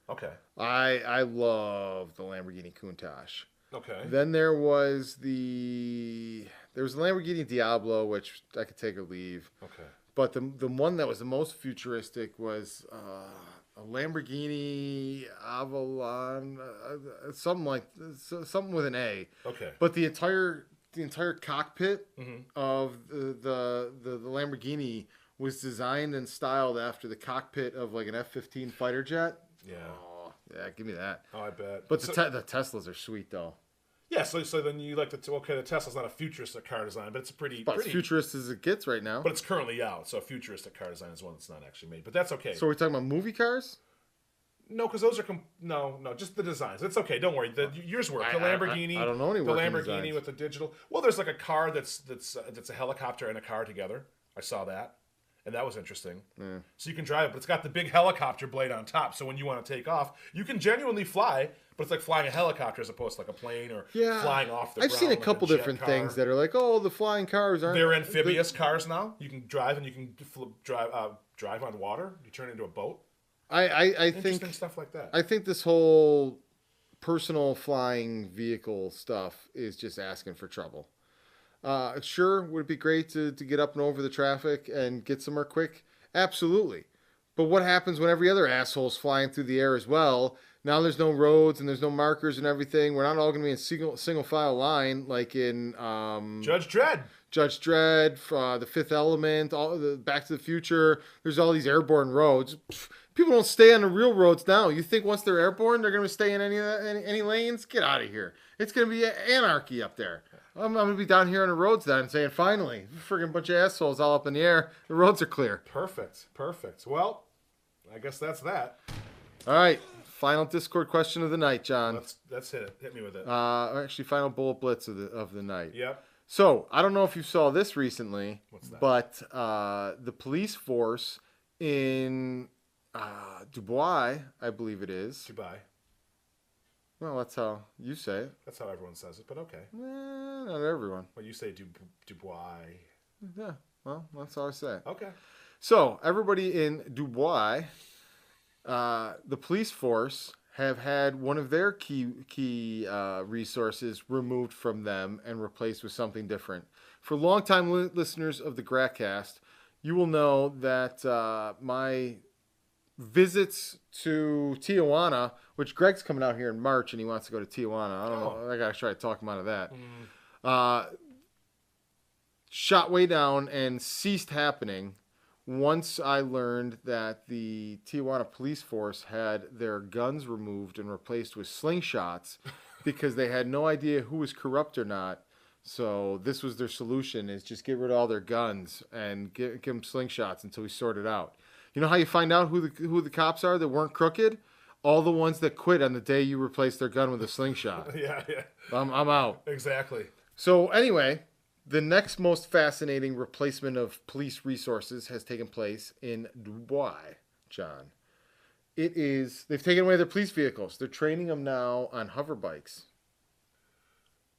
Okay. I love the Lamborghini Countach. Okay. Then there was the Lamborghini Diablo, which I could take or leave. Okay. But the one that was the most futuristic was a Lamborghini Avalon, something with an A. Okay. But the entire cockpit of the Lamborghini was designed and styled after the cockpit of like an F-15 fighter jet. Yeah. Oh, yeah, give me that. Oh, I bet. But the Teslas are sweet though. Yeah, so then you like the Tesla's not a futuristic car design, but it's pretty futuristic as it gets right now. But it's currently out, so a futuristic car design is one that's not actually made. But that's okay. So we're talking about movie cars? No, because those are no, just the designs. It's okay. Don't worry. Yours work. The Lamborghini. I don't know any the working Lamborghini designs. with the digital. Well, there's like a car that's a helicopter and a car together. I saw that, and that was interesting. Yeah. So you can drive it, but it's got the big helicopter blade on top. So when you want to take off, you can genuinely fly, but it's like flying a helicopter as opposed to like a plane or flying off the ground. I've seen a couple different things that are like, oh, the flying cars aren't. They're amphibious cars now. You can drive and you can drive on water. You turn it into a boat. I think stuff like that. I think this whole personal flying vehicle stuff is just asking for trouble. Sure, would it be great to get up and over the traffic and get somewhere quick? Absolutely. But what happens when every other asshole's flying through the air as well? Now there's no roads and there's no markers and everything. We're not all going to be in single file line like in Judge Dredd. The Fifth Element, Back to the Future. There's all these airborne roads. People don't stay on the real roads now. You think once they're airborne, they're going to stay in any lanes? Get out of here. It's going to be anarchy up there. I'm going to be down here on the roads then saying, finally, friggin' bunch of assholes all up in the air. The roads are clear. Perfect. Well, I guess that's that. All right. Final Discord question of the night, John. Let's hit it. Hit me with it. Actually, final bullet blitz of the night. Yep. So, I don't know if you saw this recently. What's that? But the police force in Dubai, I believe it is. Dubai. Well, that's how you say it. That's how everyone says it, but okay. Not everyone. Well, you say Dubai. Yeah, well, that's how I say it. Okay. So, everybody in Dubai, the police force have had one of their key resources removed from them and replaced with something different. For longtime listeners of the Gratcast, you will know that my visits to Tijuana, which Greg's coming out here in March and he wants to go to Tijuana. I don't know. I got to try to talk him out of that. Shot way down and ceased happening once I learned that the Tijuana police force had their guns removed and replaced with slingshots because they had no idea who was corrupt or not. So this was their solution, is just get rid of all their guns and give them slingshots until we sort it out. You know how you find out who the cops are that weren't crooked? All the ones that quit on the day you replaced their gun with a slingshot. Yeah. I'm out. Exactly. So anyway, the next most fascinating replacement of police resources has taken place in Dubai, John. They've taken away their police vehicles. They're training them now on hover bikes.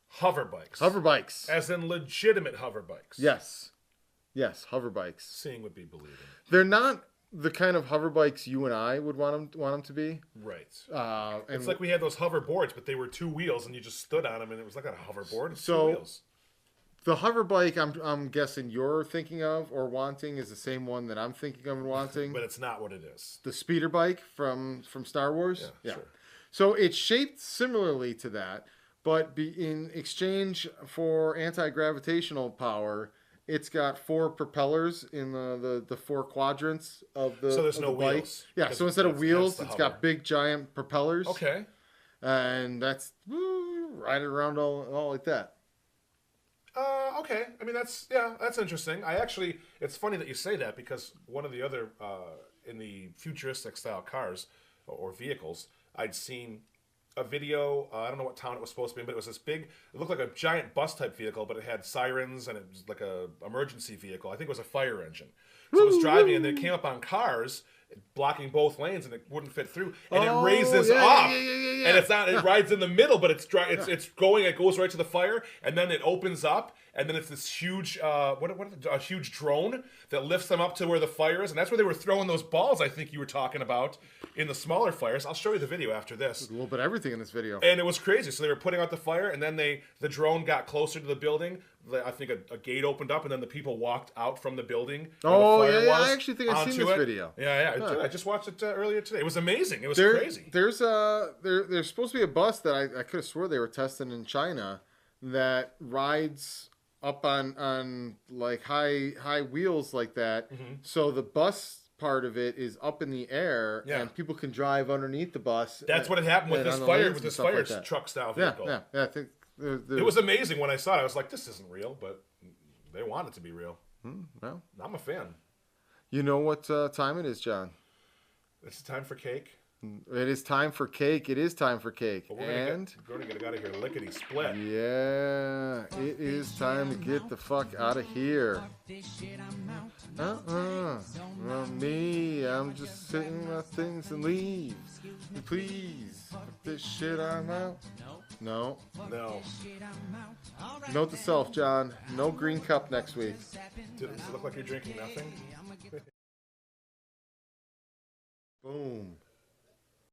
Hover bikes. Hover bikes. As in legitimate hover bikes. Yes, hover bikes. Seeing would be believing. They're not the kind of hover bikes you and I would want them to be. Right. And it's like we had those hover boards, but they were 2 wheels, and you just stood on them, and it was like a hoverboard. It's 2 wheels. The hover bike I'm guessing you're thinking of or wanting is the same one that I'm thinking of and wanting. But it's not what it is. The speeder bike from Star Wars? Yeah. Sure. So it's shaped similarly to that, but in exchange for anti-gravitational power, it's got 4 propellers in the 4 quadrants of the So there's no bike. wheels. Yeah, so instead of wheels, it's got big giant propellers. Okay. And that's riding around all like that. Okay. I mean, that's interesting. It's funny that you say that because one of the other, in the futuristic style cars or vehicles, I'd seen a video. I don't know what town it was supposed to be, but it was this big. It looked like a giant bus type vehicle, but it had sirens and it was like a emergency vehicle. I think it was a fire engine. So it was driving, and then it came up on cars, blocking both lanes, and it wouldn't fit through. And it raises up, and it's not. It rides in the middle, but it's going. It goes right to the fire, and then it opens up, and then it's this huge a huge drone that lifts them up to where the fire is, and that's where they were throwing those balls. I think you were talking about in the smaller fires. I'll show you the video after this. There's a little bit of everything in this video, and it was crazy. So they were putting out the fire, and then the drone got closer to the building. I think a gate opened up, and then the people walked out from the building. Oh, yeah, I actually think I've seen this video. Yeah. I just watched it earlier today. It was amazing. It was crazy. There's supposed to be a bus that I could have swore they were testing in China that rides up on like high wheels like that. Mm-hmm. So the bus part of it is up in the air, and people can drive underneath the bus. That's what had happened with this fire truck style vehicle. Yeah, I think. It was amazing when I saw it. I was like, this isn't real, but they want it to be real. Well, I'm a fan. You know what time it is, John? It's time for cake. It is time for cake. It is time for cake. But we're going to get out of here lickety split. Yeah, it is time to get the fuck out of here. Well, me, I'm just sitting my things and leave. Please, this shit I'm out. No. Note to self, John. No green cup next week. Does it look like you're drinking nothing? Boom.